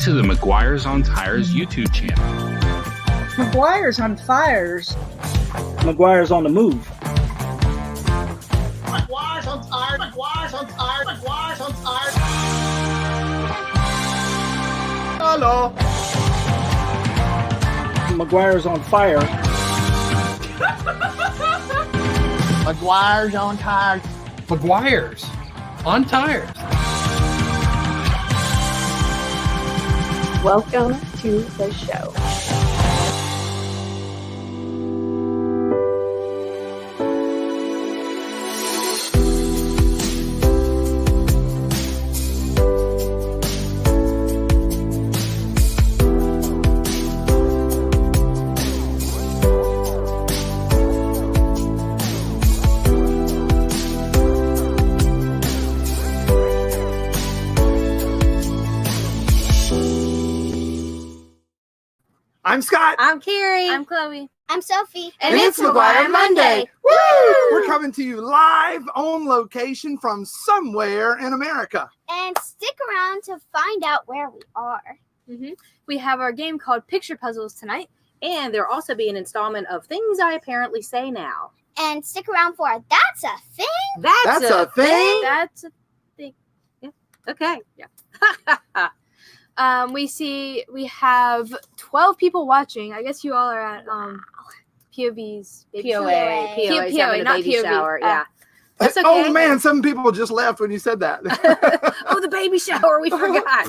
to the McGuire's on Tires YouTube channel. McGuire's on fires. McGuire's on the move. McGuire's on tires. McGuire's on tires. McGuire's on tires. Hello. McGuire's on fire. McGuire's on tires. McGuire's on tires. Welcome to the show. I'm Scott. I'm Carrie. I'm Chloe. I'm Sophie. And it's McGuire Monday. Woo! We're coming to you live on location from somewhere in America. And stick around to find out where we are. We have our game called Picture Puzzles tonight. And there'll also be an installment of Things I Apparently Say Now. And stick around for That's a Thing. That's a thing. That's a thing. Okay. Yeah. We have 12 people watching. I guess you all are at POV's baby POA. shower. POA's having a not baby POV. shower. Yeah. That's okay. Oh man, some people just left when you said that. Oh, the baby shower. We forgot.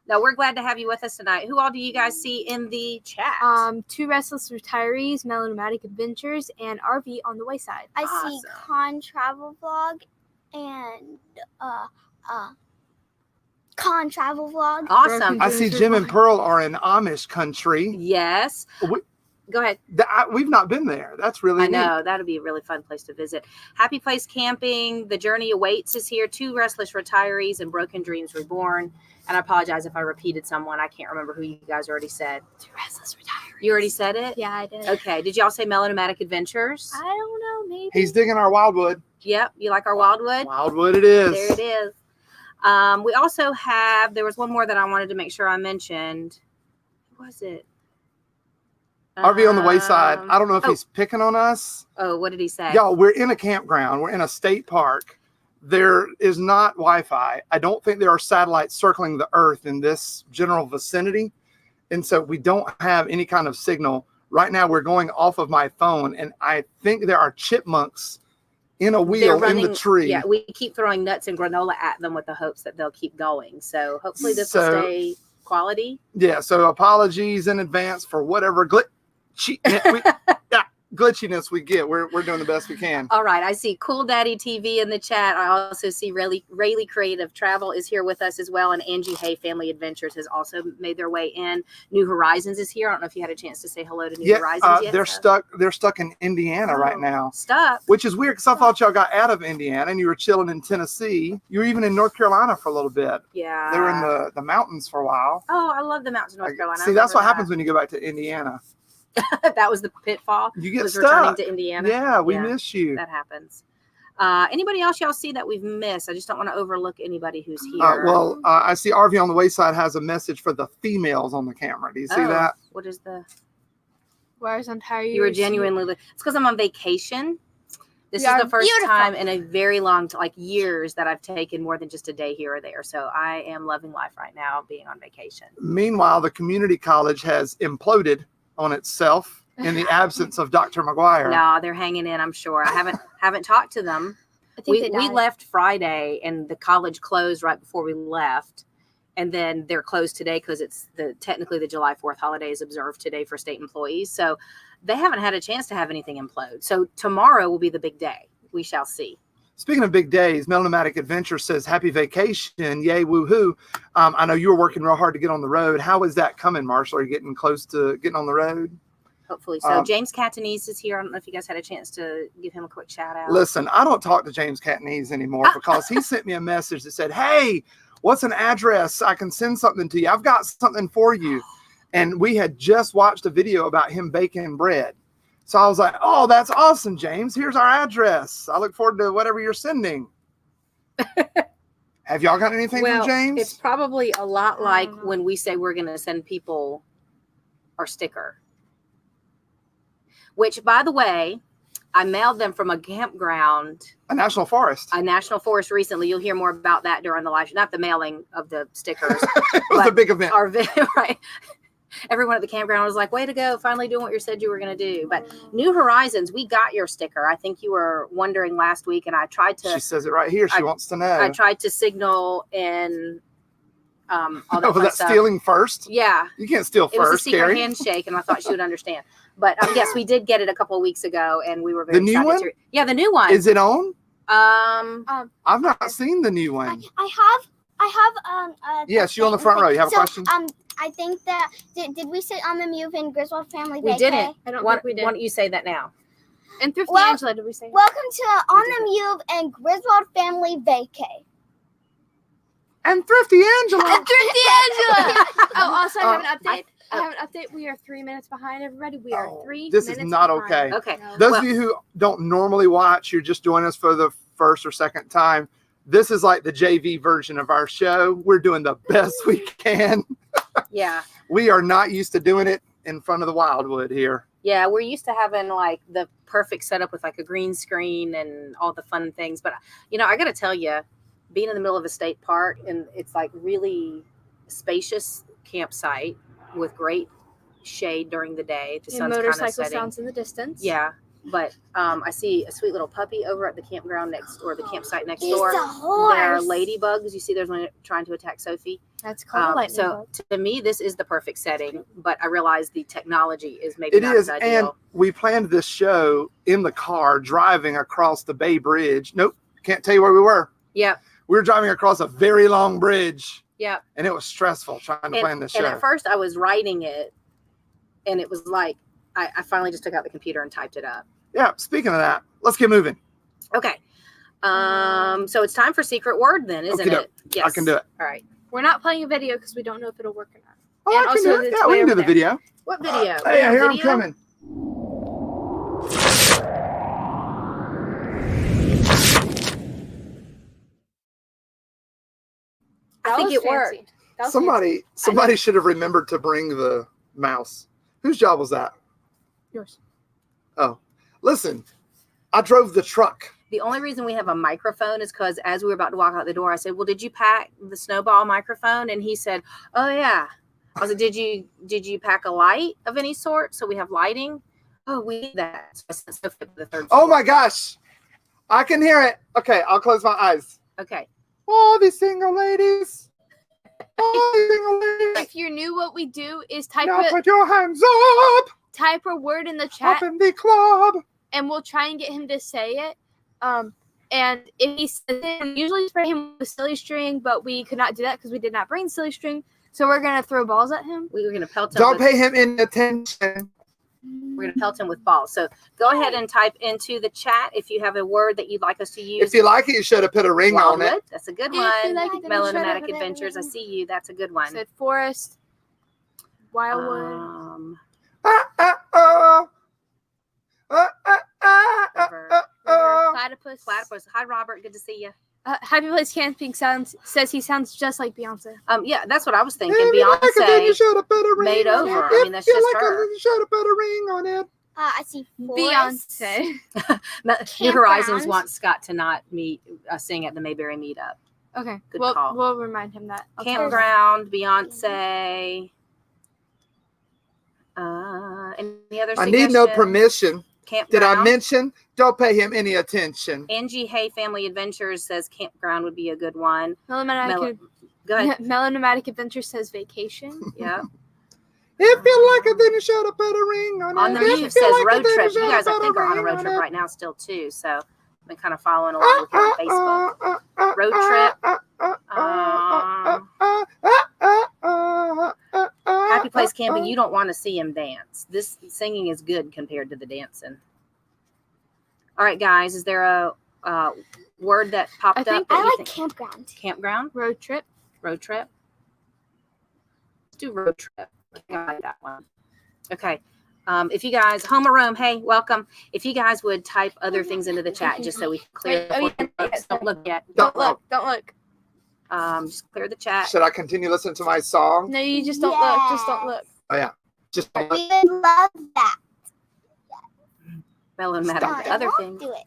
No, we're glad to have you with us tonight. Who all do you guys see in the chat? Two Restless Retirees, Melodramatic Adventures, and RV on the Wayside. I see Con Travel Vlog and Con Travel Vlog. Awesome. I see Jim and Pearl are in Amish country. Yes. Go ahead. We've not been there. That's really I know. That'd be a really fun place to visit. Happy Place Camping. The Journey Awaits is here. Two Restless Retirees and Broken Dreams Reborn. And I apologize if I repeated someone. I can't remember who you guys already said. Two Restless Retirees. You already said it? Yeah, I did. Okay. Did y'all say Melodramatic Adventures? I don't know. Maybe. He's digging our wildwood. Yep. You like our Wildwood? Wildwood it is. There it is. We also have, there was one more that I wanted to make sure I mentioned. Who was it? RV on the Wayside. I don't know if he's picking on us. Oh, what did he say? Y'all, we're in a campground. We're in a state park. There is not Wi-Fi. I don't think there are satellites circling the earth in this general vicinity. And so we don't have any kind of signal. Right now we're going off of my phone, and I think there are chipmunks in a wheel in the tree. Yeah, we keep throwing nuts and granola at them with the hopes that they'll keep going. So hopefully this will stay quality. Yeah, so apologies in advance for whatever glitchiness we get. We're doing the best we can. All right, I see Cool Daddy TV in the chat. I also see Rayleigh Creative Travel is here with us as well, and Angie Hay Family Adventures has also made their way in. New Horizons is here. I don't know if you had a chance to say hello to New Horizons yet. They're stuck in Indiana right now. Stuck, which is weird because I thought y'all got out of Indiana and you were chilling in Tennessee. You were even in North Carolina for a little bit. Yeah, they were in the mountains for a while. Oh, I love the mountains of North Carolina. See, that's what happens when you go back to Indiana. That was the pitfall. You get stuck. Returning to Indiana. Yeah, we miss you. That happens. Anybody else y'all see that we've missed? I just don't want to overlook anybody who's here. I see RV on the Wayside has a message for the females on the camera. Do you see that? What is the? Where's on tire? You were genuinely. It's because I'm on vacation. This is the first time in a very long, years, that I've taken more than just a day here or there. So I am loving life right now, being on vacation. Meanwhile, the community college has imploded on itself in the absence of Dr. McGuire. No, they're hanging in, I'm sure. I haven't talked to them. I think we left Friday and the college closed right before we left. And then they're closed today because it's technically the July 4th holiday is observed today for state employees. So they haven't had a chance to have anything implode. So tomorrow will be the big day. We shall see. Speaking of big days, Melodramatic Adventure says, happy vacation. Yay, woohoo. I know you were working real hard to get on the road. How is that coming, Marshall? Are you getting close to getting on the road? Hopefully so. James Catanese is here. I don't know if you guys had a chance to give him a quick shout out. Listen, I don't talk to James Catanese anymore because he sent me a message that said, hey, what's an address? I can send something to you. I've got something for you. And we had just watched a video about him baking bread. So I was like, oh, that's awesome, James. Here's our address. I look forward to whatever you're sending. Have y'all got anything Well, from James? it's probably a lot I like don't know. when we say we're going to send people our sticker. Which, by the way, I mailed them from a campground, A national forest. a national forest recently. You'll hear more about that during the live, not the mailing of the stickers. It was a but big event. our right. Everyone at the campground was like, way to go, finally doing what you said you were going to do. But New Horizons, we got your sticker. I think you were wondering last week, and I tried to She says it right here. She wants to know. I tried to signal in all that was fun that stuff. stealing first? Yeah. You can't steal It was a first, secret Carrie. handshake, and I thought she would understand. But yes, we did get it a couple of weeks ago, and we were very The new excited one? to. Yeah, the new one. Is it on? Um, I've not seen the new one. I have Yes, you on the front row. You have a question? I think that did we sit on the move in Griswold Family we Vacay? didn't. I don't Why, think we did. why don't you say that now? And Thrifty Well- Angela, did we say? Welcome to On the Move and Griswold Family Vacay. And Thrifty Angela. Thrifty Angela! Oh, also, I have an update. I- I have an update. We are 3 minutes behind everybody. We are Oh, 3 this is minutes not behind. okay. Okay. No. Those Well- of you who don't normally watch, you're just joining us for the first or second time. This is like the JV version of our show. We're doing the best we can. Yeah. We are not used to doing it in front of the Wildwood here. Yeah, we're used to having like the perfect setup with like a green screen and all the fun things. But, you know, I got to tell you, being in the middle of a state park and it's like really spacious campsite with great shade during the day. The And sun's kind of motorcycle setting. sounds in the distance. Yeah. But I see a sweet little puppy over at the campground next or the campsite next He's door. a horse. There are ladybugs. You see there's one trying to attack Sophie. That's called a lightning So bug. to me, this is the perfect setting, but I realize the technology is maybe It not is. as And ideal. we planned this show in the car driving across the Bay Bridge. Nope. Can't tell you where we were. Yep. We were driving across a very long bridge. Yep. And it was stressful trying to plan this And show. at first I was writing it and it was like, I finally just took out the computer and typed it up. Yeah. Speaking of that, let's get moving. Okay. So it's time for secret word then, isn't Okey-doke. it? Yes. I can do it. All right. We're not playing a video because we don't know if it'll work or not. Oh, And I can also do it. it's Yeah, we way can do over the there. video. What video? Hey, We have here I'm video? coming. I think it worked. fancy. That was fancy. Somebody should have remembered to bring the mouse. Whose job was that? Yours. Oh, listen, I drove the truck. The only reason we have a microphone is because as we were about to walk out the door, I said, well, did you pack the snowball microphone? And he said, oh, yeah. I was like, did you pack a light of any sort? So we have lighting. Oh, we need that. So I sent Sophie to the third Oh floor. my gosh, I can hear it. Okay, I'll close my eyes. Okay. All these single ladies. All these single ladies. If you knew what we do is type Now a put your hands type a word in the up chat in the club. and we'll try and get him to say it. And if he says it, we usually spray him with silly string, but we could not do that because we did not bring silly string. So we're gonna throw balls at him. We were going to pelt him. Don't with, pay him any attention. We're going to pelt him with balls. So go ahead and type into the chat if you have a word that you'd like us to use. If you like it, you should have put a ring on it. Wildwood, that's a good If you one. like it, then Melodramatic shut up. Adventures. I see you. That's a good one. Said forest, wildwood. Ah, ah, ah. River. Platypus. Platypus. Hi, Robert. Good to see you. Happy Place Camping says he sounds just like Beyonce. Yeah, that's what I was thinking. If you like it, then you Beyonce. should have put a ring made on over. it. I mean, that's If you just like her. it, then you should have put a ring on it. I see forest. Beyonce. New Horizons Campgrounds. wants Scott to not sing at the Mayberry meetup. Okay, Good we'll call. we'll remind him that. I'll tell him. Campground, Beyonce. Any other I need no suggestions? permission. Campground. Did I mention? Don't pay him any attention. Angie Hay Family Adventures says campground would be a good one. Melodramatic, Go ahead. Melodramatic Adventure says vacation. Yeah. If you like it, then you should have put a ring on it. On the If mute you says like it, road then trip. You should guys, I have think, put are on a ring road trip it. right now still too. So I've been kind of following along with you on Facebook. Road trip. Happy Place Camping. You don't want to see him dance. This singing is good compared to the dancing. All right, guys. Is there a word that popped I think up? that I you like think- campground. campground. Road trip. Road trip. Let's do road trip. I think I like that one. Okay. If you guys, home or room, hey, welcome. If you guys would type other things into the chat just so we can clear Wait, the yeah, folks. Don't look yet. Don't look. Don't look. Just clear the chat. Should I continue listening to my song? No, you just don't look. Just don't look. Oh yeah, just We would love that. Melodramatic. Stop it. Other Don't things. do it.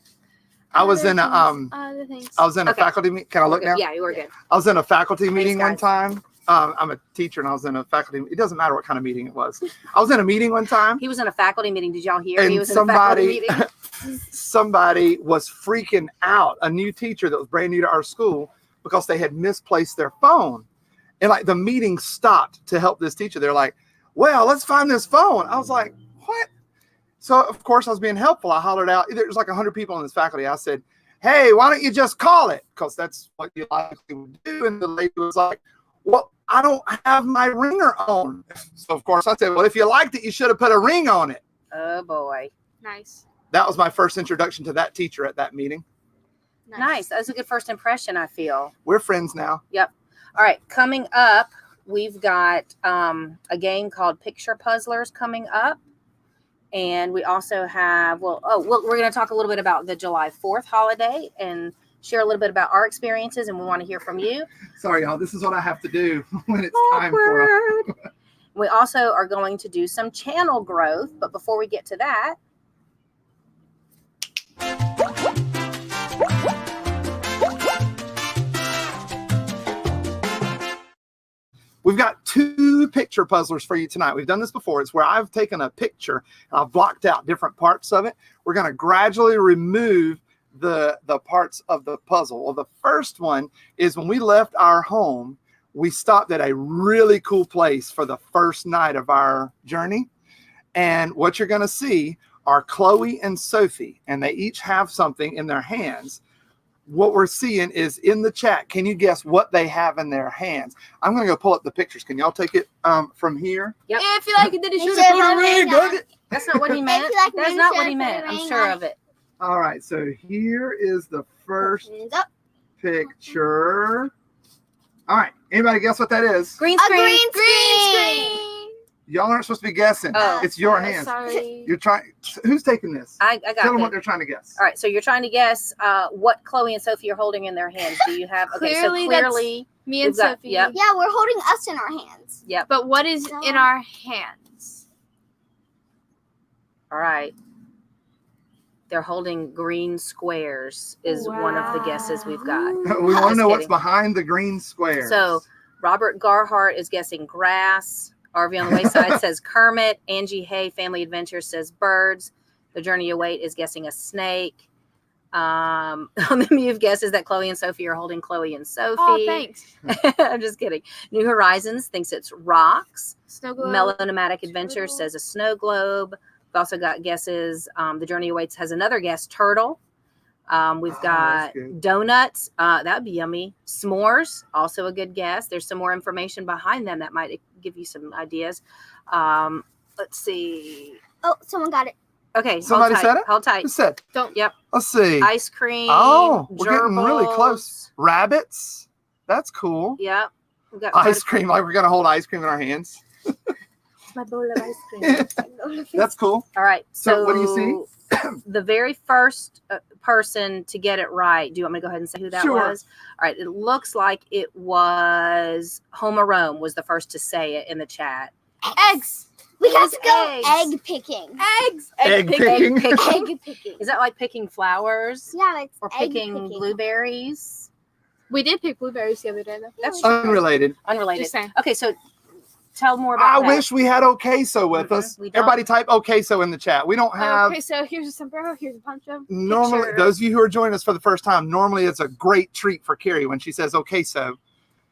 I was in a Other things. I was in a Okay. faculty meeting. Can I look Okay, now? yeah, you were good. I was in a faculty meeting one guys. time. I'm a teacher and I was in a faculty. It doesn't matter what kind of meeting it was. I was in a meeting one time. He was in a faculty meeting. Did y'all hear? He And was in a faculty somebody, meeting. somebody was freaking out, a new teacher that was brand new to our school, because they had misplaced their phone. And like the meeting stopped to help this teacher. They're like, well, let's find this phone. I was like, what? So of course I was being helpful. I hollered out, there's like 100 people in this faculty. I said, hey, why don't you just call it? Because that's what you likely would do. And the lady was like, well, I don't have my ringer on. So of course I said, well, if you liked it, you should have put a ring on it. Oh boy. Nice. That was my first introduction to that teacher at that meeting. Nice. That was a good first impression, I feel. We're friends now. Yep. All right. Coming up, we've got a game called Picture Puzzlers coming up. And we also have, we're going to talk a little bit about the July 4th holiday and share a little bit about our experiences. And we want to hear from you. Sorry, y'all. This is what I have to do when it's time for Awkward. We also are going to do some channel growth. But before we get to that, We've got 2 picture puzzlers for you tonight. We've done this before. It's where I've taken a picture and I've blocked out different parts of it. We're going to gradually remove the parts of the puzzle. Well, the first one is when we left our home, we stopped at a really cool place for the first night of our journey. And what you're going to see are Chloe and Sophie, and they each have something in their hands. What we're seeing is in the chat. Can you guess what they have in their hands? I'm going to go pull up the pictures. Can y'all take it from here? yep. If you like it, then it Make should sure have you been have ring. it Go on. get- That's not what he meant. you like That's ring, not should what he put meant. a I'm ring sure on of it. All right. So here is the first Hands up. picture. All right. Anybody guess what that is? Green A screen. green screen. Y'all aren't supposed to be guessing. Oh. It's your hands. Sorry. You're trying. Who's taking this? I got Tell them what it. they're trying to guess. All right, so you're trying to guess what Chloe and Sophie are holding in their hands. Do you have? Okay, Clearly, so that's- clearly, Me and We've got- Sophie. yep. Yeah, we're holding us in our hands. yep. But what is in our hands? All right. They're holding green squares. Is one of the guesses we've got. We want to Just know what's kidding. behind the green squares. So Robert Garhart is guessing grass. RV on the Wayside says Kermit. Angie Hay, Family Adventure, says birds. The Journey You Wait is guessing a snake. The Mute guesses that Chloe and Sophie are holding Chloe and Sophie. Oh, thanks. I'm just kidding. New Horizons thinks it's rocks. Snow globe. Melodramatic Adventure says a snow globe. We've also got guesses. The Journey Awaits has another guess, turtle. We've got that's good. donuts. That would be yummy. S'mores, also a good guess. There's some more information behind them that might give you some ideas. Let's see. Oh, someone got it. Okay, Somebody hold tight. said it? Hold tight. Who said? Don't. Yep. Let's see. Ice cream. Oh, we're getting really gerbils. close. Rabbits. That's cool. Yep. We've got Ice cream. Like we're going to hold ice cream in our hands. my bowl of ice cream. That's cool. All right. So what do you see? The very first person to get it right. Do you want me to go ahead and say who that Sure. was? All right. It looks like it was Homer Rome was the first to say it in the chat. Eggs. We got It to go was egg picking. Eggs. Egg picking. Egg picking. Is that like picking flowers Yeah, it's or egg picking blueberries? We did pick blueberries the other day, though. That's Unrelated. unrelated. Just saying. Okay, so tell more I about that. wish we had okay so with us. we don't. Everybody type okay so in the chat. We don't have Okay, so here's a sombrero. Here's a poncho. normally picture. those of you who are joining us for the first time, normally it's a great treat for Carrie when she says okay so.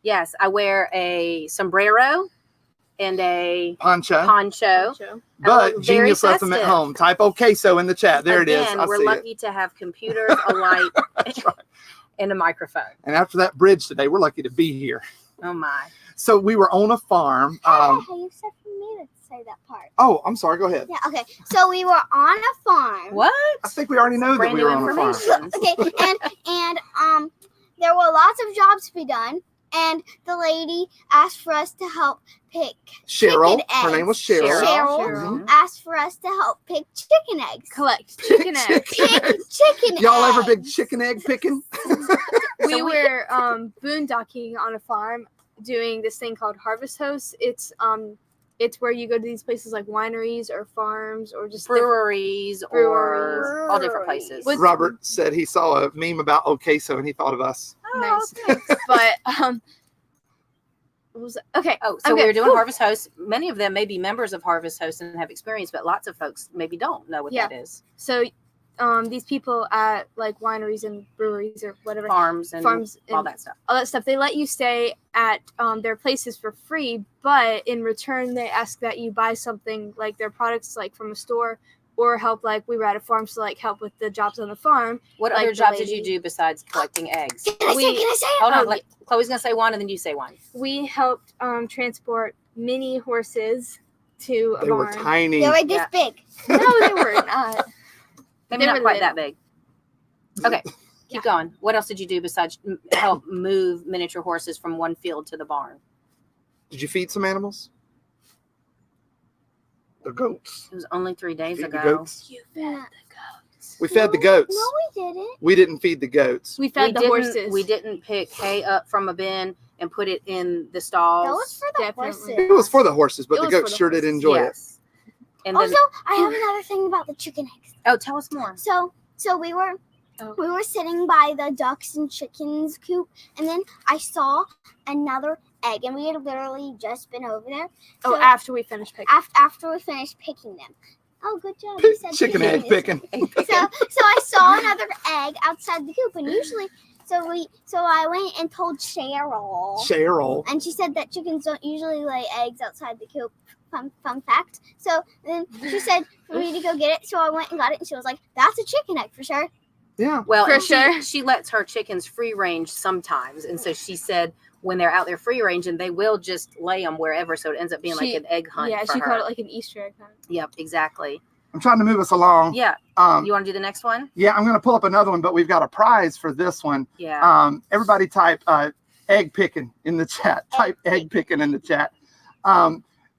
Yes, I wear a sombrero and a Poncho. poncho. But very Genius left them at festive. home. Type okay so in the chat. There it is. Again, I we're see it. lucky to have computers, a light, and a microphone. And after that bridge today, we're lucky to be here. Oh my. So we were on a farm. You said for me to say that part. Oh, I'm sorry. Go ahead. Yeah, okay. So we were on a farm. What? I think we already know that Brand we new were on a farm. information. Okay, and there were lots of jobs to be done, and the lady asked for us to help pick Cheryl. chicken Her eggs. name was Cheryl. Cheryl asked for us to help pick chicken eggs. Collect chicken eggs. Pick chicken Y'all eggs. ever big chicken egg picking? We were boondocking on a farm doing this thing called Harvest Hosts. It's where you go to these places like wineries or farms or just breweries or all different places. With- Robert said he saw a meme about queso and he thought of us. Nice. But what was it? Okay. Oh, so okay. we were doing Harvest Hosts. Many of them may be members of Harvest Hosts and have experience, but lots of folks maybe don't know what Yeah. that is. So these people at like wineries and breweries or whatever, Farms and all that stuff. they let you stay at their places for free, but in return they ask that you buy something like their products like from a store or help, like we were at a farm, so like help with the jobs on the farm. What like other the jobs did lady- you do besides collecting eggs? Can I say it? Hold on, Oh, like, Chloe's gonna say one and then you say one. We helped transport mini horses to a They were barn. tiny. They're like this Yeah. big. No, they were not. Maybe They not were quite little. that big. Okay, keep going. What else did you do besides help move miniature horses from one field to the barn? Did you feed some animals? The goats. It was only 3 days Feed the ago. goats. You fed the goats. We fed the goats. No, we didn't. We didn't feed the goats. We fed the horses. We didn't pick hay up from a bin and put it in the stalls. That was for the Definitely. horses. It was for the horses, but It the was for goats the sure did horses. enjoy it. Yes. And then, Also, I have another thing about the chicken eggs. oh, tell us more. So we were sitting by the ducks and chickens coop, and then I saw another egg, and we had literally just been over there. Oh, So after we finished picking. after we finished picking them. Oh, good job. You said Chicken egg picking. So I saw another egg outside the coop, and usually, so I went and told Cheryl. and she said that chickens don't usually lay eggs outside the coop. Fun fact. So then she said for me to go get it, so I went and got it, and she was like, "That's a chicken egg for sure." Yeah. Well, For and sure. she lets her chickens free range sometimes. And so she said when they're out there free range, and they will just lay them wherever. So it ends up being like an egg hunt. Yeah, for she her. called it like an Easter egg hunt. Yep, exactly. I'm trying to move us along. Yeah. Um, You want to do the next one? yeah, I'm going to pull up another one, but we've got a prize for this one. Yeah. Everybody type egg picking in the chat. Type egg picking in the chat.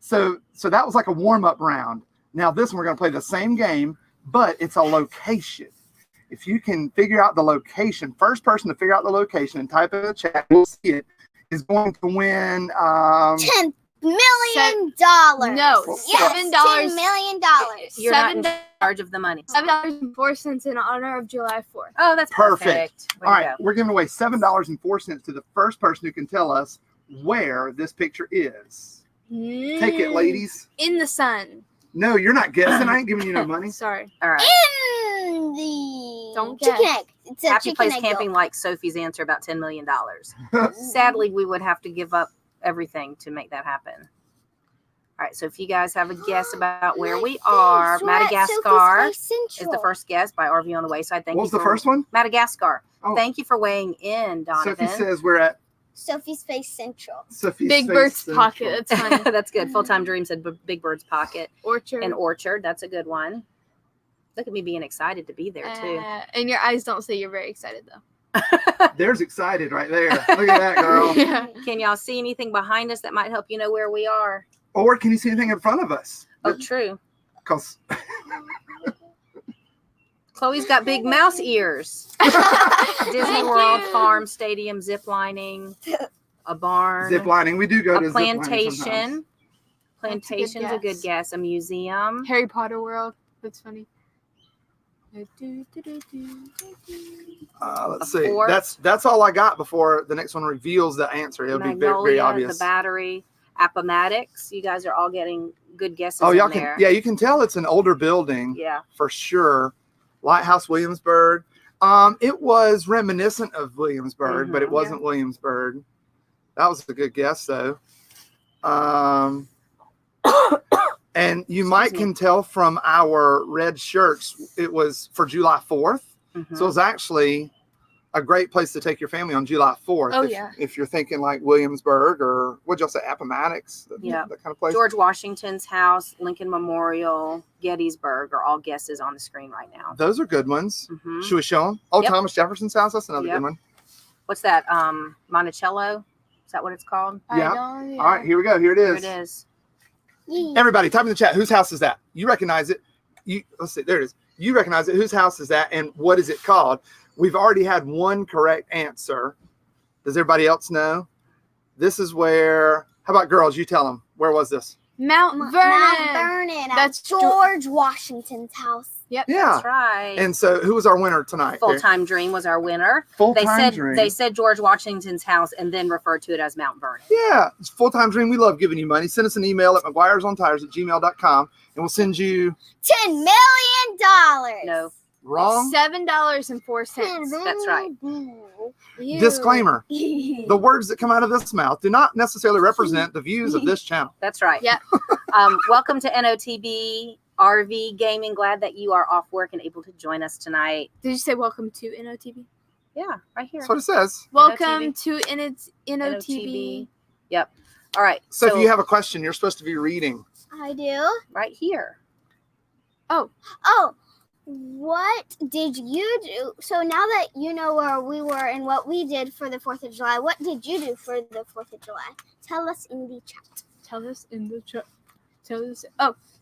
So that was like a warm-up round. Now this one, we're going to play the same game, but it's a location. If you can figure out the location, first person to figure out the location and type it in the chat, we'll see it, is going to win. $10 million. No, Yes, $7. $10 million. You're not in charge of the money. $7.04 in honor of July 4th. Oh, that's perfect. Way All to right, go. we're giving away $7.04 to the first person who can tell us where this picture is. Take it, ladies. In the sun. No, you're not guessing. I ain't giving you no money. Sorry. All right. In the Don't chicken guess. egg. It's a Happy chicken Place egg Camping yolk. likes Sophie's answer about $10 million. Sadly, we would have to give up everything to make that happen. All right, so if you guys have a guess about where we are, We're at Madagascar Sophie's Place is Central. the first guess by RV on the Wayside. Thank What you was the for first one? Madagascar. Oh. Thank you for weighing in, Donovan. Sophie says we're at Sophie's Face Central. Sophie's Big Face Bird's Central. Pocket. That's funny. That's good. Full Time Dream said Big Bird's Pocket Orchard. and Orchard. That's a good one. Look at me being excited to be there too. And your eyes don't say you're very excited though. There's excited right there. Look at that, girl. Yeah. Can y'all see anything behind us that might help you know where we are? Or can you see anything in front of us? Oh, true. Because Chloe's got big mouse ears. Disney Thank World, you. farm, stadium, zip lining, a barn, zip lining. We do go to a zip lining plantation. sometimes. Plantation's a good guess. A museum. Harry Potter World. That's funny. Let's A see. fort. That's all I got before the next one reveals the answer. It'll be very, very Magnolia, obvious. the battery, Appomattox. You guys are all getting good guesses. Oh, y'all in can. there. Yeah, you can tell it's an older building Yeah. for sure. Lighthouse Williamsburg. It was reminiscent of Williamsburg, but it Mhm. wasn't Williamsburg. That was a good guess, though. And you might me. can tell from our red shirts, it was for July 4th. Mhm. So it's actually a great place to take your family on July 4th. Oh, if, yeah. if you're thinking like Williamsburg or what'd y'all say, Appomattox? Yeah. That kind of place. George Washington's house, Lincoln Memorial, Gettysburg are all guesses on the screen right now. Those are good ones. Mhm. Should we show them? Oh, Yep. Thomas Jefferson's house. That's another Yep. good one. What's that? Monticello? Is that what it's called? Yeah. Yeah. All right, here we go. Here it Here is. it is. Yee. Everybody, type in the chat. Whose house is that? You recognize it. Let's see. There it is. You recognize it. Whose house is that? And what is it called? We've already had one correct answer. Does everybody else know? This is where. How about girls? You tell them. Where was this? Mount Vernon. Mount Vernon. That's That's George Washington's house. Yep. Yeah. That's right. And so, who was our winner tonight? Full Time Dream was our winner. They said George Washington's house and then referred to it as Mount Vernon. Yeah, it's Full Time Dream. We love giving you money. Send us an email at McGuiresOnTires@gmail.com and we'll send you. $10 million. No. Wrong. $7.04. That's right. Ew. Disclaimer: the words that come out of this mouth do not necessarily represent the views of this channel. That's right. Yeah. Welcome to NOTB RV Gaming. Glad that you are off work and able to join us tonight. Did you say welcome to NOTB? Yeah, right here. That's what it says. Welcome to NOTB. Yep. All right. So if you have a question, you're supposed to be reading. I do. right here. Oh, what did you do? So now that you know where we were and what we did for the 4th of July, what did you do for the 4th of July? Tell us in the chat. Tell us in the chat. Tell us.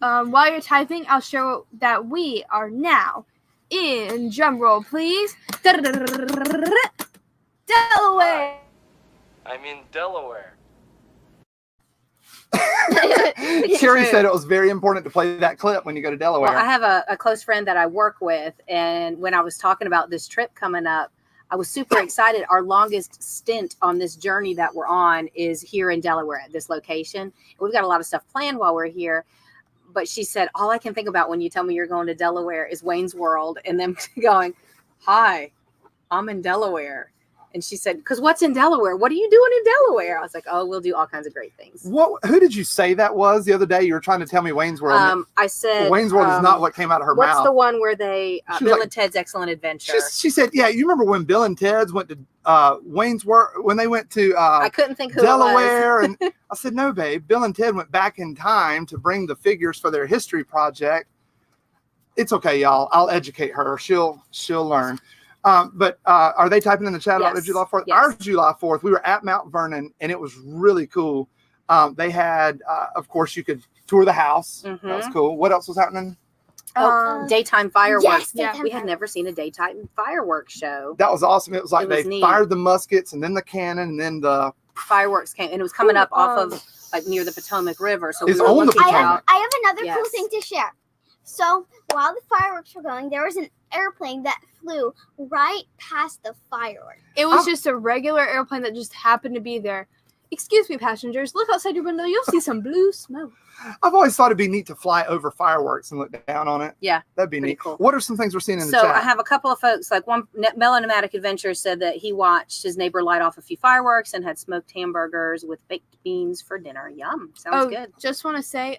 While you're typing, I'll show that we are now in drum roll, please. Delaware. I'm in Delaware. Carrie said it was very important to play that clip when you go to Delaware. Well, I have a close friend that I work with, and when I was talking about this trip coming up, I was super excited. Our longest stint on this journey that we're on is here in Delaware at this location. We've got a lot of stuff planned while we're here. But she said, all I can think about when you tell me you're going to Delaware is Wayne's World, and them going, hi, I'm in Delaware. And she said, because what's in Delaware? What are you doing in Delaware? I was like, oh, we'll do all kinds of great things. Who did you say that was the other day? You were trying to tell me Wayne's World. I said, Wayne's World is not what came out of her what's mouth. the one where they, She was Bill like- and Ted's Excellent Adventure? She said, yeah, you remember when Bill and Ted's went to Wayne's World, when they went to I couldn't think who Delaware. it was. And I said, no, babe, Bill and Ted went back in time to bring the figures for their history project. It's okay, y'all. I'll educate her. She'll learn. But are they typing in the chat about the Yes. July 4th? Yes. Our July 4th, we were at Mount Vernon, and it was really cool. They had, of course, you could tour the house. That was cool. What else was happening? Daytime fireworks. Yes, Yeah, daytime We had fireworks. never seen a daytime fireworks show. That was awesome. It was like It was they neat. fired the muskets and then the cannon and then the Fireworks came, and it was coming up off of like near the Potomac River. So It's we were on the looking Potomac. out. I have another cool Yes. thing to share. So while the fireworks were going, there was an airplane that flew right past the fireworks. It was just a regular airplane that just happened to be there. Excuse me, passengers. Look outside your window. You'll see some blue smoke. I've always thought it'd be neat to fly over fireworks and look down on it. Yeah, That'd be pretty neat. cool. What are some things we're seeing in the So chat? I have a couple of folks, like one Melanomatic Adventure said that he watched his neighbor light off a few fireworks and had smoked hamburgers with baked beans for dinner. Yum. Sounds good. Just want to say,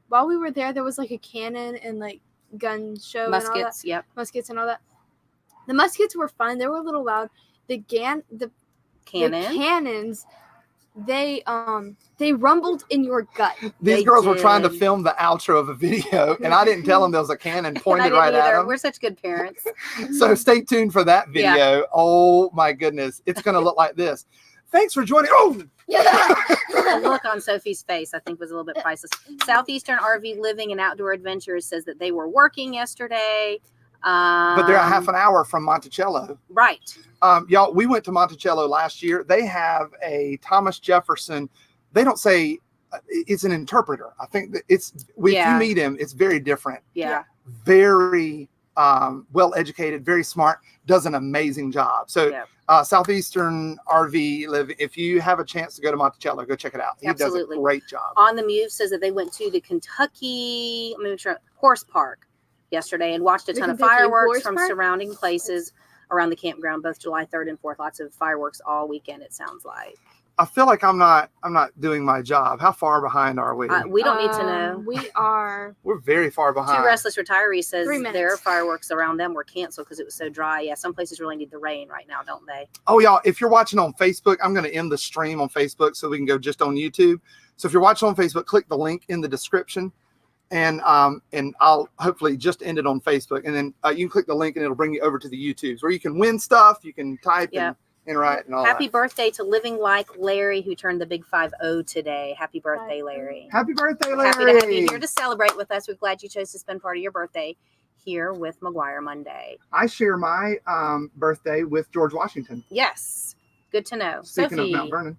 while we were there was like a cannon and like gun show and all that. Muskets. Yep. Muskets and all that. The muskets were fun. They were a little loud. The Cannon. cannons, they rumbled in your gut. These They girls were trying to did. film the outro of a video, and I didn't tell them there was a cannon I pointed didn't right at either. them. We're such good parents. So stay tuned for that video. Yeah. Oh my goodness, it's going to look like this. Thanks for joining. Oh, The look on Sophie's face, I think, was a little bit priceless. Southeastern RV Living and Outdoor Adventures says that they were working yesterday. but they're a half an hour from Monticello. Right. Y'all, we went to Monticello last year. They have a Thomas Jefferson. They don't say it's an interpreter. I think that if Yeah. you meet him, it's very different. Yeah. Very well educated, very smart, does an amazing job. So Yeah. Southeastern RV Live, if you have a chance to go to Monticello, go check it out. He Absolutely. does a great job. On the Move says that they went to the Kentucky Horse Park yesterday and watched a The ton of Kentucky fireworks Horse from Park? surrounding places around the campground, both July 3rd and 4th. Lots of fireworks all weekend, it sounds like. I feel like I'm not doing my job. How far behind are we? We don't need to know. We are. We're very far Two behind. Restless Retirees says 3 their minutes. fireworks around them were canceled because it was so dry. Yeah, some places really need the rain right now, don't they? Oh, y'all, if you're watching on Facebook, I'm going to end the stream on Facebook so we can go just on YouTube. So if you're watching on Facebook, click the link in the description, and I'll hopefully just end it on Facebook. And then you can click the link and it'll bring you over to the YouTubes where you can win stuff. You can type Yeah. and right and all Happy that. birthday to Living Like Larry, who turned the big 5-0 today. Happy birthday, Larry. Happy birthday, Larry. Happy to have you here to celebrate with us. We're glad you chose to spend part of your birthday here with McGuire Monday. I share my birthday with George Washington. Yes. Good to know. Speaking Sophie. of Mount Vernon.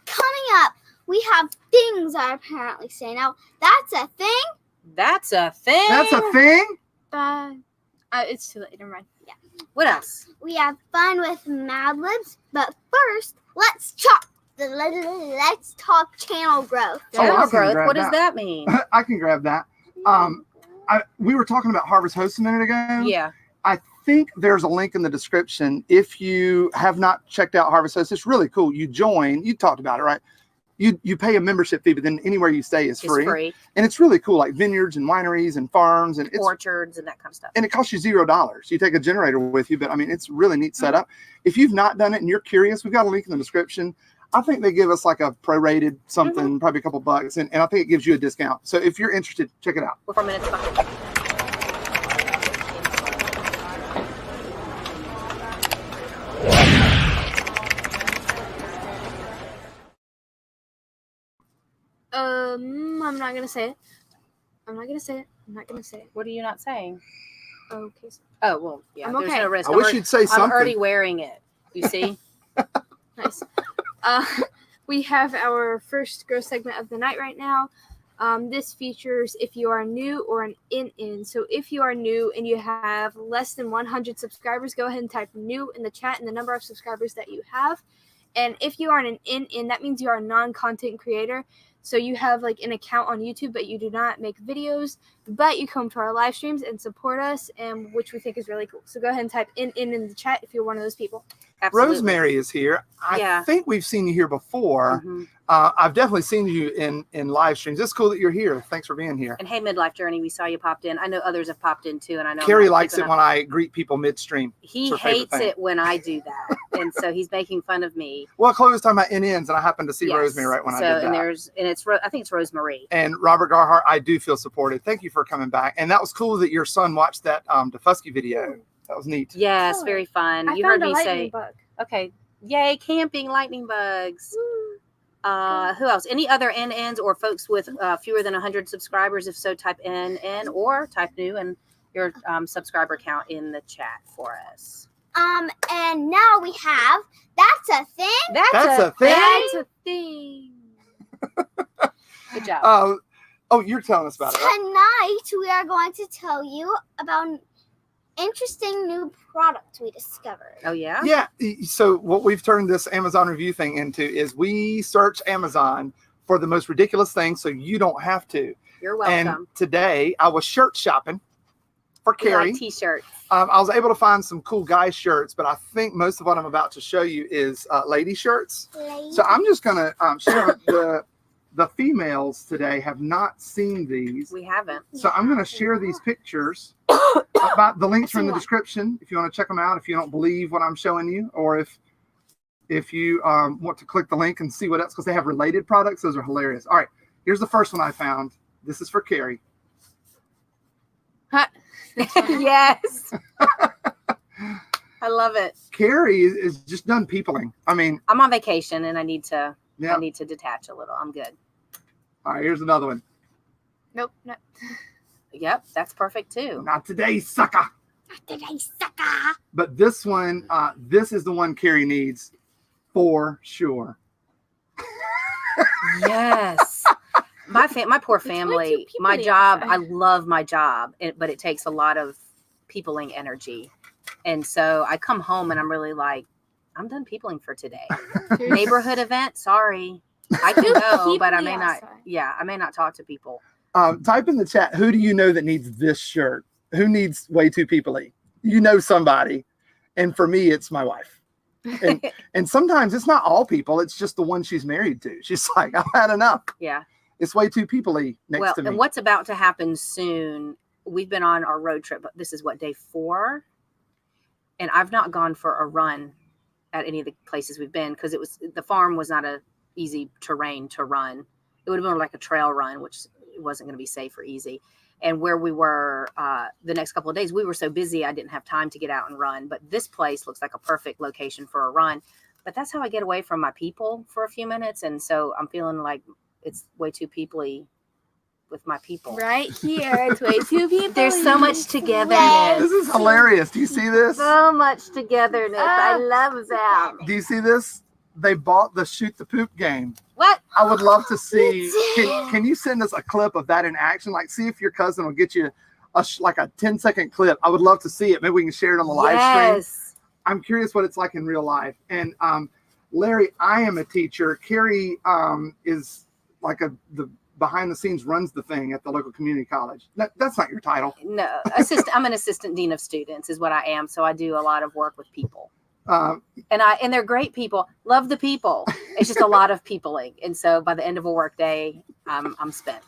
Coming up, we have things I apparently say. Now, that's a thing. That's a thing. That's a thing? It's too late. Never mind. Yeah. What else? We have fun with Mad Libs, but first, let's talk channel growth. Oh, I Channel can growth. grab What does that mean? I can grab that. We were talking about Harvest Hosts a minute ago. Yeah. I think there's a link in the description. If you have not checked out Harvest Hosts, it's really cool. You join. You talked about it, right? You pay a membership fee, but then anywhere you stay is free. It's free. And it's really cool, like vineyards and wineries and farms and Orchards and that kind of stuff. And it costs you $0. You take a generator with you, but I mean, it's a really neat setup. If you've not done it and you're curious, we've got a link in the description. I think they give us like a prorated something, probably a couple bucks, and I think it gives you a discount. So if you're interested, check it out. We're 4 minutes behind. I'm not gonna say it. I'm not gonna say it. I'm not gonna say it. What are you not saying? Okay. Oh, well, yeah. I'm There's okay. no risk. I wish you'd say something. I'm already wearing it. You see? Nice. We have our first growth segment of the night right now. This features if you are new or an in. So if you are new and you have less than 100 subscribers, go ahead and type new in the chat and the number of subscribers that you have. And if you are an in, that means you are a non-content creator. So you have like an account on YouTube, but you do not make videos, but you come to our live streams and support us, and which we think is really cool. So go ahead and type in the chat if you're one of those people. Absolutely. Rosemary is here. I think we've seen you here before. Mm-hmm. I've definitely seen you in live streams. It's cool that you're here. Thanks for being here. And hey, Midlife Journey, we saw you popped in. I know others have popped in too, and I know Carrie likes it when I greet people midstream. He hates it when I do that, and so he's making fun of me. Well, Chloe was talking about ins, and I happened to see Rosemary right when I did that. I think it's Rosemary. And Robert Garhart, I do feel supported. Thank you for coming back. And that was cool that your son watched that Defusky video. That was neat. Yes, very fun. You heard me say, bug. Okay, yay, camping, lightning bugs. Who else? Any other ins or folks with fewer than 100 subscribers? If so, type in or type new and your subscriber count in the chat for us. And now we have that's a thing. That's a thing. That's a thing. Good job. You're telling us about it. Right? Tonight we are going to tell you about an interesting new product we discovered. Oh yeah? Yeah. So what we've turned this Amazon review thing into is we search Amazon for the most ridiculous things so you don't have to. You're welcome. And today I was shirt shopping for Carrie. Like t-shirts. I was able to find some cool guy shirts, but I think most of what I'm about to show you is lady shirts. So I'm just going to share the females today have not seen these. We haven't. So I'm going to share these pictures. About the links are in the description if you want to check them out, if you don't believe what I'm showing you, or if you want to click the link and see what else, because they have related products. Those are hilarious. All right, here's the first one I found. This is for Carrie. Yes. I love it. Carrie is just done peopling. I mean, I'm on vacation and I need to detach a little. I'm good. All right, here's another one. Nope. No. Yep, that's perfect too. Not today, sucker. Not today, sucker. But this one, this is the one Carrie needs for sure. Yes. My poor family, my job, I love my job, but it takes a lot of peopling energy. And so I come home and I'm really like, I'm done peopling for today. Neighborhood event, sorry. I can go, but I may not. Yeah, I may not talk to people. Type in the chat, who do you know that needs this shirt? Who needs way too people-y? You know somebody. And for me, it's my wife. And sometimes it's not all people. It's just the one she's married to. She's like, I've had enough. Yeah. It's way too people-y next to me. And what's about to happen soon, we've been on our road trip. This is what, day 4? And I've not gone for a run at any of the places we've been because the farm was not a easy terrain to run. It would have been like a trail run, which it wasn't going to be safe or easy. And where we were the next couple of days, we were so busy, I didn't have time to get out and run. But this place looks like a perfect location for a run. But that's how I get away from my people for a few minutes. And so I'm feeling like it's way too people-y with my people. Right here. It's way too people. There's so much togetherness. This is hilarious. Do you see this? So much togetherness. I love that. Do you see this? They bought the shoot the poop game. What? I would love to see. Can you send us a clip of that in action? Like, see if your cousin will get you like a 10-second clip. I would love to see it. Maybe we can share it on the live stream. I'm curious what it's like in real life. And Larry, I am a teacher. Carrie is like the behind the scenes runs the thing at the local community college. That's not your title. No, I'm an assistant dean of students is what I am. So I do a lot of work with people. And they're great people. Love the people. It's just a lot of peopling. And so by the end of a work day, I'm spent.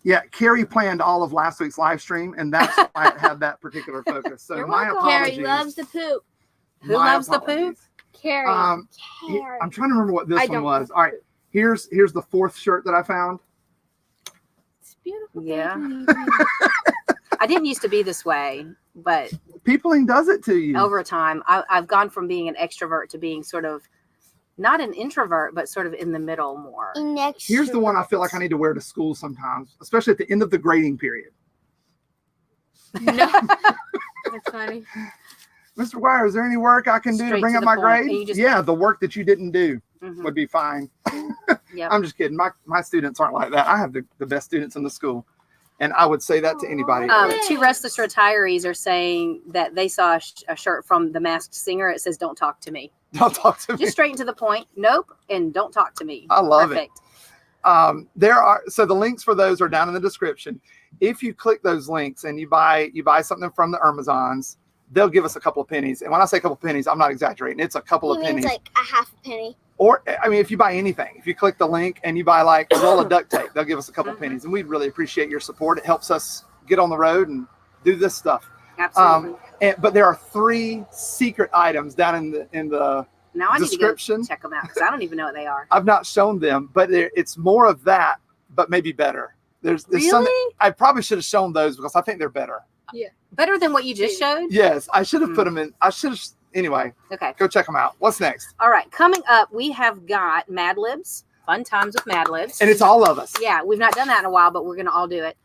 Yeah, Carrie planned all of last week's live stream, and that's why I had that particular focus. So my apologies. Carrie loves the poop. Who loves the poop? Carrie. I'm trying to remember what this one was. All right, here's the fourth shirt that I found. It's beautiful. Yeah. I didn't used to be this way, but peopling does it to you. Over time, I've gone from being an extrovert to being sort of not an introvert, but sort of in the middle more. Here's the one I feel like I need to wear to school sometimes, especially at the end of the grading period. No, that's funny. Mr. McGuire, is there any work I can do to bring up my grade? Yeah, the work that you didn't do would be fine. Yep. I'm just kidding. My students aren't like that. I have the best students in the school. And I would say that to anybody. Two restless retirees are saying that they saw a shirt from The Masked Singer. It says, "Don't talk to me." Don't talk to me. Just straight to the point. Nope. And don't talk to me. I love it. So the links for those are down in the description. If you click those links and you buy something from the Amazons, they'll give us a couple of pennies. And when I say a couple of pennies, I'm not exaggerating. It's a couple of pennies. Like a half a penny. Or, I mean, if you buy anything, if you click the link and you buy like a roll of duct tape, they'll give us a couple of pennies. And we'd really appreciate your support. It helps us get on the road and do this stuff. Absolutely. But there are 3 secret items down in the now I description. Need to go check them out because I don't even know what they are. I've not shown them, but it's more of that, but maybe better. There's really? I probably should have shown those because I think they're better. Yeah. Better than what you just showed? Yes, I should have put them in. I should have. Anyway, okay. Go check them out. What's next? All right. Coming up, we have got Mad Libs, fun times with Mad Libs. And it's all of us. Yeah, we've not done that in a while, but we're going to all do it.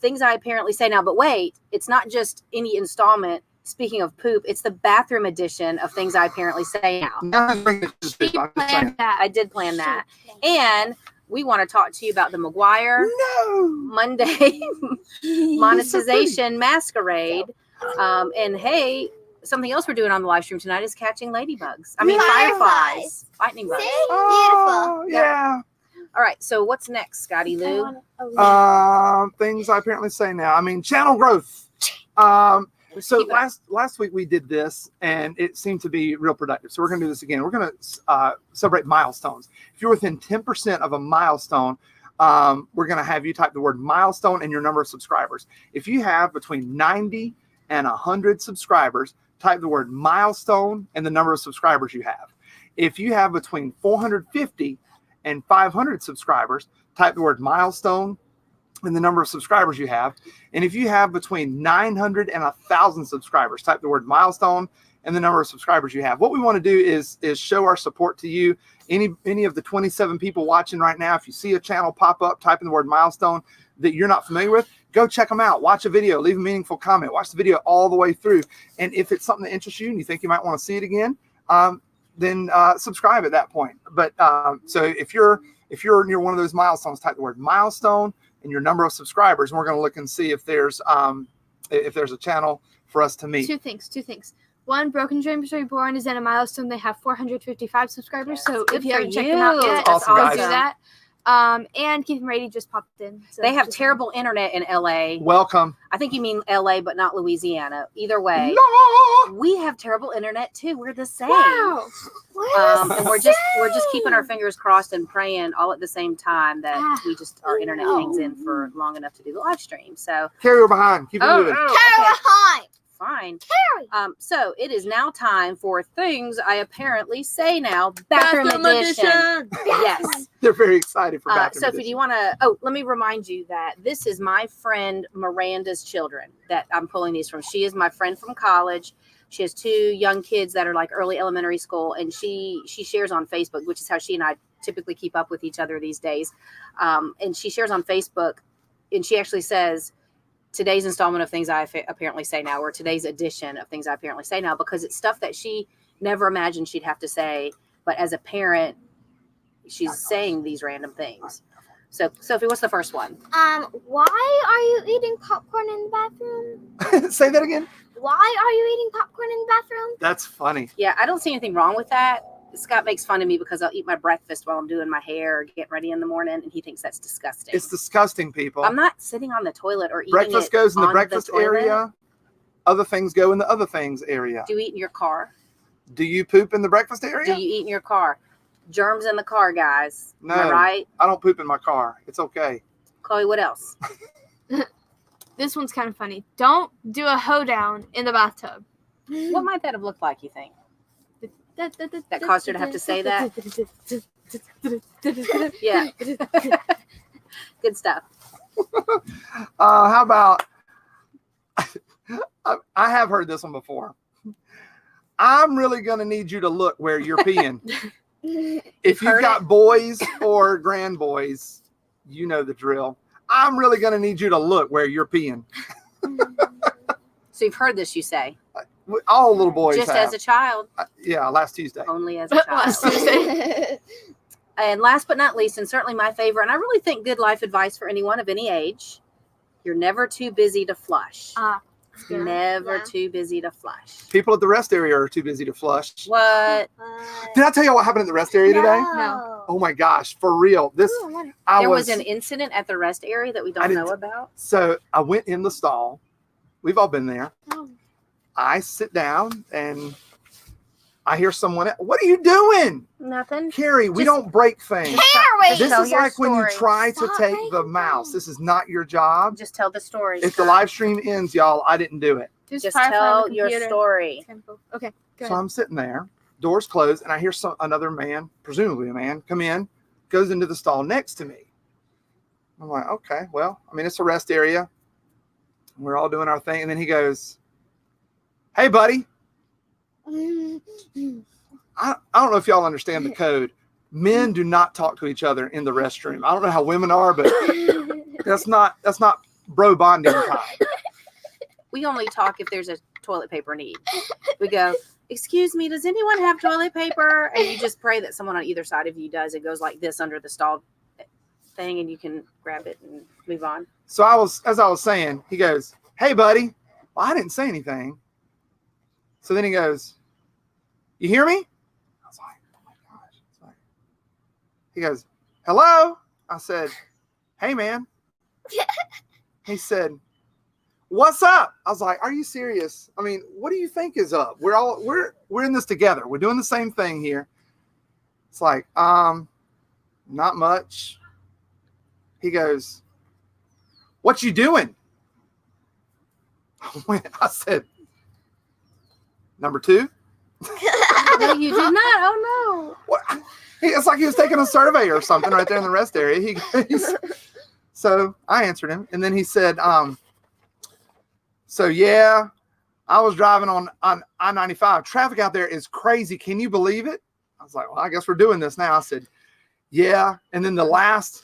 Things I apparently say now, but wait, it's not just any installment. Speaking of poop, it's the bathroom edition of Things I Apparently Say Now. I did plan that. And we want to talk to you about the McGuire Monday Monetization Masquerade. And hey, something else we're doing on the live stream tonight is catching ladybugs. I mean, fireflies. Lightning bugs. Oh, yeah. All right. So what's next, Scotty Lou? Things I apparently say now. I mean, channel growth. So last week we did this and it seemed to be real productive. So we're going to do this again. We're going to celebrate milestones. If you're within 10% of a milestone, we're going to have you type the word milestone and your number of subscribers. If you have between 90 and 100 subscribers, type the word milestone and the number of subscribers you have. If you have between 450 and 500 subscribers, type the word milestone and the number of subscribers you have. And if you have between 900 and 1,000 subscribers, type the word milestone and the number of subscribers you have. What we want to do is show our support to you. Any of the 27 people watching right now, if you see a channel pop up, type in the word milestone that you're not familiar with, go check them out. Watch a video, leave a meaningful comment, watch the video all the way through. And if it's something that interests you and you think you might want to see it again, then subscribe at that point. But so if you're near one of those milestones, type the word milestone and your number of subscribers, and we're going to look and see if there's a channel for us to meet. Two things. One, Broken Dreams Reborn is at a milestone. They have 455 subscribers. So if you haven't checked them out yet, go do that. And Keith and Brady just popped in. So they have terrible internet in LA. Welcome. I think you mean LA, but not Louisiana. Either way, we have terrible internet too. We're the same. Wow. And we're just keeping our fingers crossed and praying all at the same time that our internet hangs in for long enough to do the live stream. So carry her behind. Keep it moving. Carry her behind. fine. Carrie. So it is now time for Things I Apparently Say Now, Bathroom Edition. Yes. They're very excited for bathroom Sophie, do you want to? Oh, let me remind you that this is my friend Miranda's children that I'm pulling these from. She is my friend from college. She has 2 young kids that are like early elementary school, and she shares on Facebook, which is how she and I typically keep up with each other these days. And she shares on Facebook, and she actually says, today's installment of Things I Apparently Say Now, or today's edition of Things I Apparently Say Now, because it's stuff that she never imagined she'd have to say. But as a parent, she's saying these random things. So, Sophie, what's the first one? Why are you eating popcorn in the bathroom? Say that again. Why are you eating popcorn in the bathroom? That's funny. Yeah, I don't see anything wrong with that. Scott makes fun of me because I'll eat my breakfast while I'm doing my hair or getting ready in the morning, and he thinks that's disgusting. It's disgusting, people. I'm not sitting on the toilet or eating Breakfast it goes in the on breakfast toilet. area. Other things go in the other things area. Do you eat in your car? Do you poop in the breakfast area? Do you eat in your car? Germs in the car, guys. No, Am I right? I don't poop in my car. It's okay. Chloe, what else? This one's kind of funny. Don't do a hoedown in the bathtub. What might that have looked like, you think? That caused her to have to say that? Yeah. Good stuff. How about, I have heard this one before. I'm really going to need you to look where you're peeing. If you've got boys or grand boys, you know the drill. I'm really going to need you to look where you're peeing. So you've heard this, you say? All little boys Just have. as a child? Yeah, last Tuesday. Only as a child. Last Tuesday. And last but not least, and certainly my favorite, and I really think good life advice for anyone of any age, you're never too busy to flush. Never too busy to flush. People at the rest area are too busy to flush. What? Did I tell you what happened at the rest area today? No. Oh my gosh, for real. There was an incident at the rest area that we don't know about. So I went in the stall. We've all been there. I sit down and I hear someone. What are you doing? Nothing. Carrie, we don't break things. Carrie! This Tell is your like when you story. try to Stop take breaking the mouse. This is not your job. Just tell the story. If the live stream ends, y'all, I didn't do it. Just tell your story. Okay, go So ahead. I'm sitting there, doors closed, and I hear another man, presumably a man, come in, goes into the stall next to me. I'm like, okay, well, I mean, it's a rest area. We're all doing our thing. And then he goes, hey, buddy. I don't know if y'all understand the code. Men do not talk to each other in the restroom. I don't know how women are, but that's not bro bonding time. We only talk if there's a toilet paper need. We go, excuse me, does anyone have toilet paper? And you just pray that someone on either side of you does. It goes like this under the stall thing, and you can grab it and move on. So as I was saying, he goes, hey, buddy. Well, I didn't say anything. So then he goes, you hear me? I was like, oh my gosh. He goes, hello? I said, hey, man. He said, what's up? I was like, are you serious? I mean, what do you think is up? We're in this together. We're doing the same thing here. It's like, not much. He goes, what you doing? I said, number 2. No, you did not. Oh, no. What? It's like he was taking a survey or something right there in the rest area. So I answered him. And then he said, so yeah, I was driving on I-95. Traffic out there is crazy. Can you believe it? I was like, well, I guess we're doing this now. I said, yeah. And then the last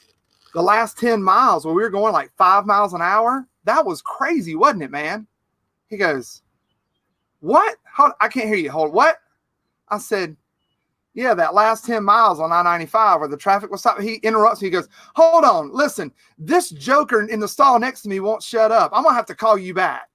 10 miles where we were going like 5 miles an hour, that was crazy, wasn't it, man? He goes, what? I can't hear you. Hold, what? I said, yeah, that last 10 miles on I-95 where the traffic was stopped. He interrupts me. He goes, hold on. Listen, this joker in the stall next to me won't shut up. I'm going to have to call you back.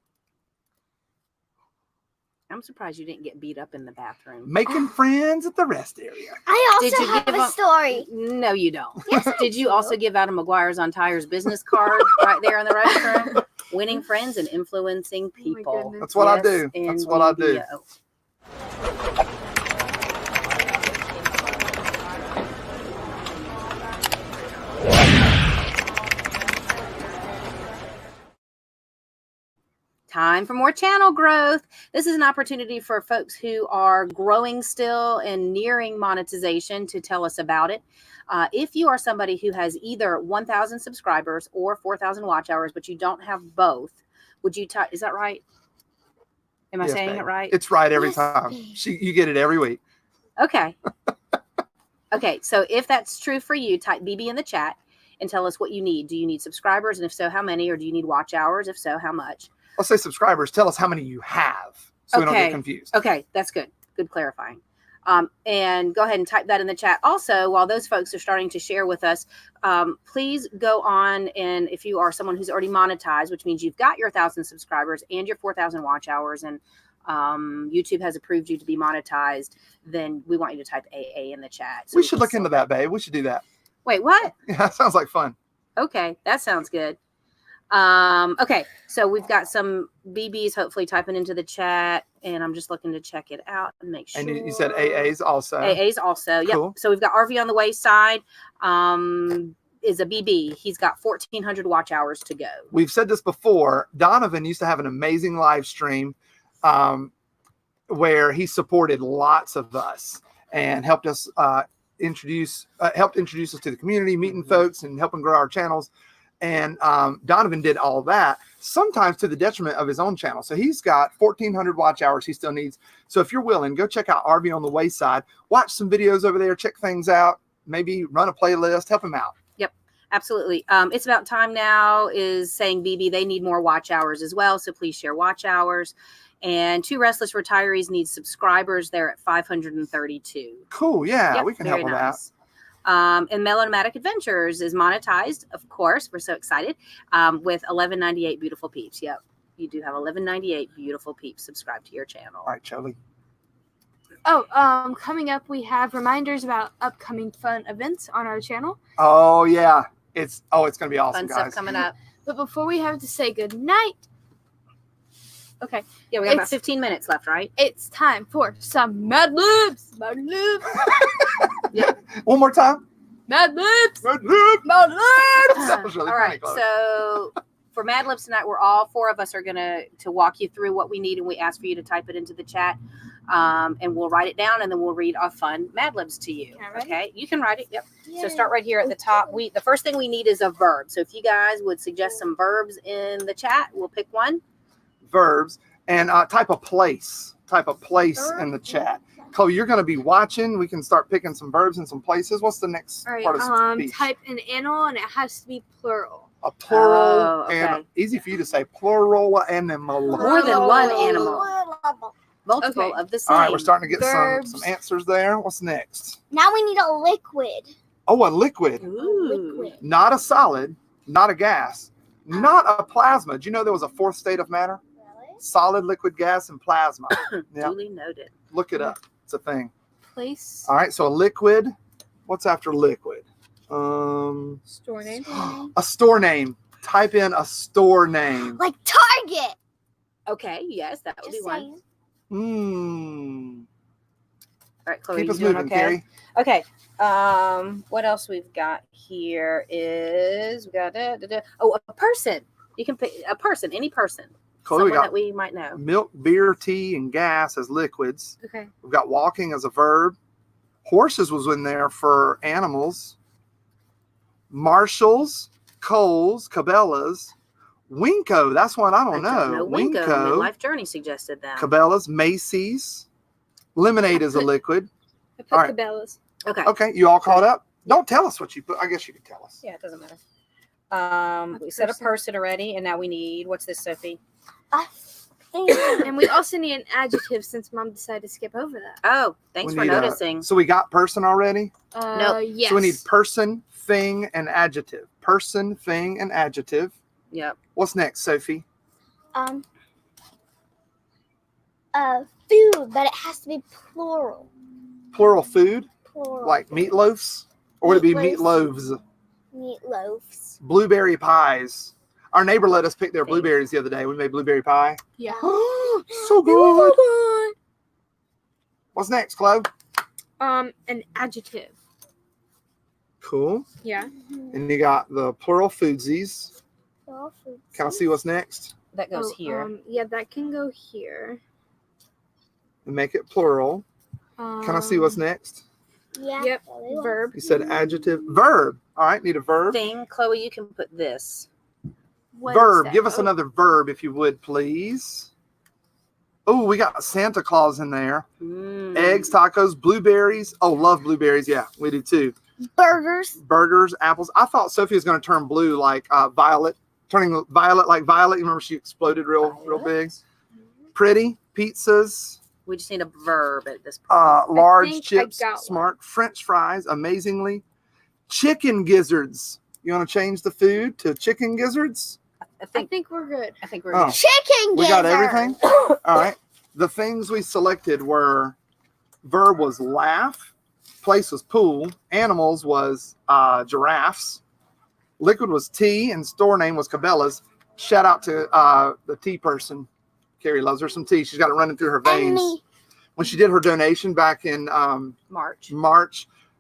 I'm surprised you didn't get beat up in the bathroom. Making friends at the rest area. I also Did you have give a up- story. No, you don't. Yes, Did you also give out a McGuire's on Tires business card right there in the restroom? Winning friends and influencing people. goodness. That's what I do. That's what I do. NDDO. Time for more channel growth. This is an opportunity for folks who are growing still and nearing monetization to tell us about it. If you are somebody who has either 1,000 subscribers or 4,000 watch hours, but you don't have both, would you type, is that right? Am I saying babe. it right? It's right every Yes, time. babe. You get it every week. Okay. Okay. So if that's true for you, type BB in the chat and tell us what you need. Do you need subscribers? And if so, how many? Or do you need watch hours? If so, how much? Let's say subscribers. Tell us how many you have, so we don't get confused. Okay, that's good. Good clarifying. And go ahead and type that in the chat. Also, while those folks are starting to share with us, please go on, and if you are someone who's already monetized, which means you've got your 1,000 subscribers and your 4,000 watch hours, and YouTube has approved you to be monetized, then we want you to type AA in the chat. So we should look into that, babe. We should do that. Wait, what? Yeah, that sounds like fun. Okay, that sounds good. Okay, so we've got some BBs hopefully typing into the chat, and I'm just looking to check it out and make sure. And you said AAs also. AAs also, yep. Cool. So we've got RV on the wayside. Is a BB. He's got 1,400 watch hours to go. We've said this before. Donovan used to have an amazing live stream where he supported lots of us and helped us introduce us to the community, meeting folks and helping grow our channels. And Donovan did all that, sometimes to the detriment of his own channel. So he's got 1,400 watch hours he still needs. So if you're willing, go check out RV on the Wayside. Watch some videos over there. Check things out. Maybe run a playlist. Help him out. Yep, absolutely. It's about time now is saying BB. They need more watch hours as well. So please share watch hours. And Two Restless Retirees need subscribers. They're at 532. Cool. Yeah, Yep, we can help very with nice. And Melonomatic Adventures is monetized, of course. We're so excited with 1198 beautiful peeps. Yep, you do have 1198 beautiful peeps subscribed to your channel. All right, Charlie. Oh, coming up, we have reminders about upcoming fun events on our channel. Oh yeah, it's gonna be awesome, Fun guys. stuff coming up. But before we have to say goodnight, Okay, yeah, we got about 15 minutes left, right? it's time for some Mad Libs. Mad Libs. One more time. Mad Libs. Good look. Mad Libs. That was really All right, funny, Chloe. so for Mad Libs tonight, we're all four of us are gonna walk you through what we need, and we ask for you to type it into the chat, and we'll write it down, and then we'll read our fun Mad Libs to you. Can I write it? Okay, you can write it. Yep. So Yay. start right here at the top. The first thing we need is a verb. So if you guys would suggest some verbs in the chat, we'll pick one. Verbs and type a place. Type a place in the chat. Chloe, you're going to be watching. We can start picking some verbs and some places. What's the next All part of right. speech? Type an animal, and it has to be plural. A plural Oh, okay. and easy for you to say plural animal. More than one animal. Multiple Okay. of the same. All right, we're starting to get Verbs. some answers there. What's next? Now we need a liquid. Oh, a liquid. Ooh. Liquid. Not a solid, not a gas, not a plasma. Do you know there was a fourth state of matter? Really? Solid, liquid, gas, and plasma. Yeah, Duly noted. look it up. It's a thing. Place. All right, so a liquid. What's after liquid? Um, Store name. a store name. Type in a store name. Like Target. Okay, yes, that would Just be one. saying. All right, Chloe, Keep you us doing moving, okay? Carrie. Okay. What else we've got here is we got a person. You can pick a person, any person. Chloe, we Someone that got we might know. milk, beer, tea, and gas as liquids. Okay. We've got walking as a verb. Horses was in there for animals. Marshalls, Coles, Cabela's, Winco. That's one I don't know. Winco. Midlife Journey suggested that. Cabela's, Macy's. Lemonade is a liquid. I put All right. Cabela's. Okay. Okay, you all caught up? Don't tell us what you put. I guess you could tell us. Yeah, it doesn't matter. We said a person already, and now we need what's this, Sophie? I think. And we also need an adjective since Mom decided to skip over that. Oh, thanks We for need noticing. so we got person already? Nope. Yes. So we need person, thing, and adjective. Person, thing, and adjective. Yep. What's next, Sophie? Food, but it has to be plural. Plural food, Plural. like meatloafs? Or would it be Meatloafs. meatloaves? Meatloafs. Blueberry pies. Our neighbor let us pick their Okay. blueberries the other day. We made blueberry pie. Yeah. So good. What's next, Chloe? An adjective. Cool. Yeah. And you got the plural foodsies. Plural food. Can I see what's next? That goes here. Yeah, that can go here. And make it plural. Can I see what's next? Yeah. Yep. Verb. You said adjective. Verb. All right, need a verb. Thing. Chloe, you can put this. What is Verb. that? Give us Oh, another verb if you would, please. Oh, we got Santa Claus in there. Eggs, tacos, blueberries. Oh, love blueberries. Yeah, we do too. Burgers. Burgers, apples. I thought Sophie was going to turn blue like Violet. Turning violet like Violet. You remember she exploded real big. Pretty. Pizzas. We just need a verb at this point. Large think I chips. got one. Smart. French fries. Amazingly. Chicken gizzards. You want to change the food to chicken gizzards? I I think we're good. think we're Oh. good. Chicken We got gizzard. everything? All right. The things we selected were verb was laugh, place was pool, animals was giraffes, liquid was tea, and store name was Cabela's. Shout out to the tea person. Carrie loves her some tea. She's got it running through her And veins. me. When she did her donation back in March.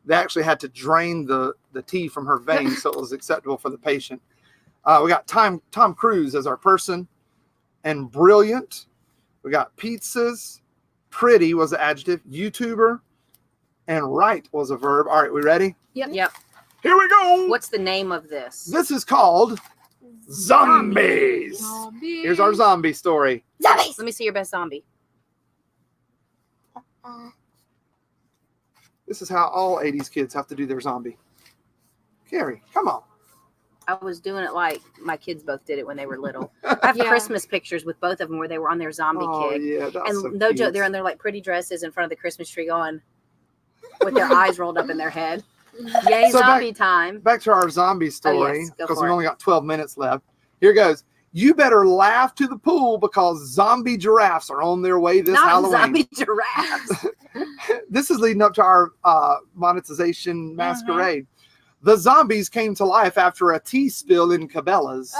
they actually had to drain the tea from her veins so it was acceptable for the patient. We got Tom Cruise as our person, and brilliant. We got pizzas. Pretty was the adjective. YouTuber, and right was a verb. All right, we ready? Yep. Here we go. What's the name of this? This is called Zombies. Zombie. Here's our zombie story. Zombies. Let me see your best zombie. This is how all 80s kids have to do their zombie. Carrie, come on. I was doing it like my kids both did it when they were little. I have Yeah. Christmas pictures with both of them where they were on their zombie Oh, kick. yeah, that's And so no joke, cute. they're in their like pretty dresses in front of the Christmas tree going with their eyes rolled up in their head. Yay, So zombie time. Back to our zombie story, yes, go because for we it. only got 12 minutes left. Here goes. You better laugh to the pool because zombie giraffes are on their way this Not Halloween. zombie giraffes. This is leading up to our monetization masquerade. The zombies came to life after a tea spill in Cabela's.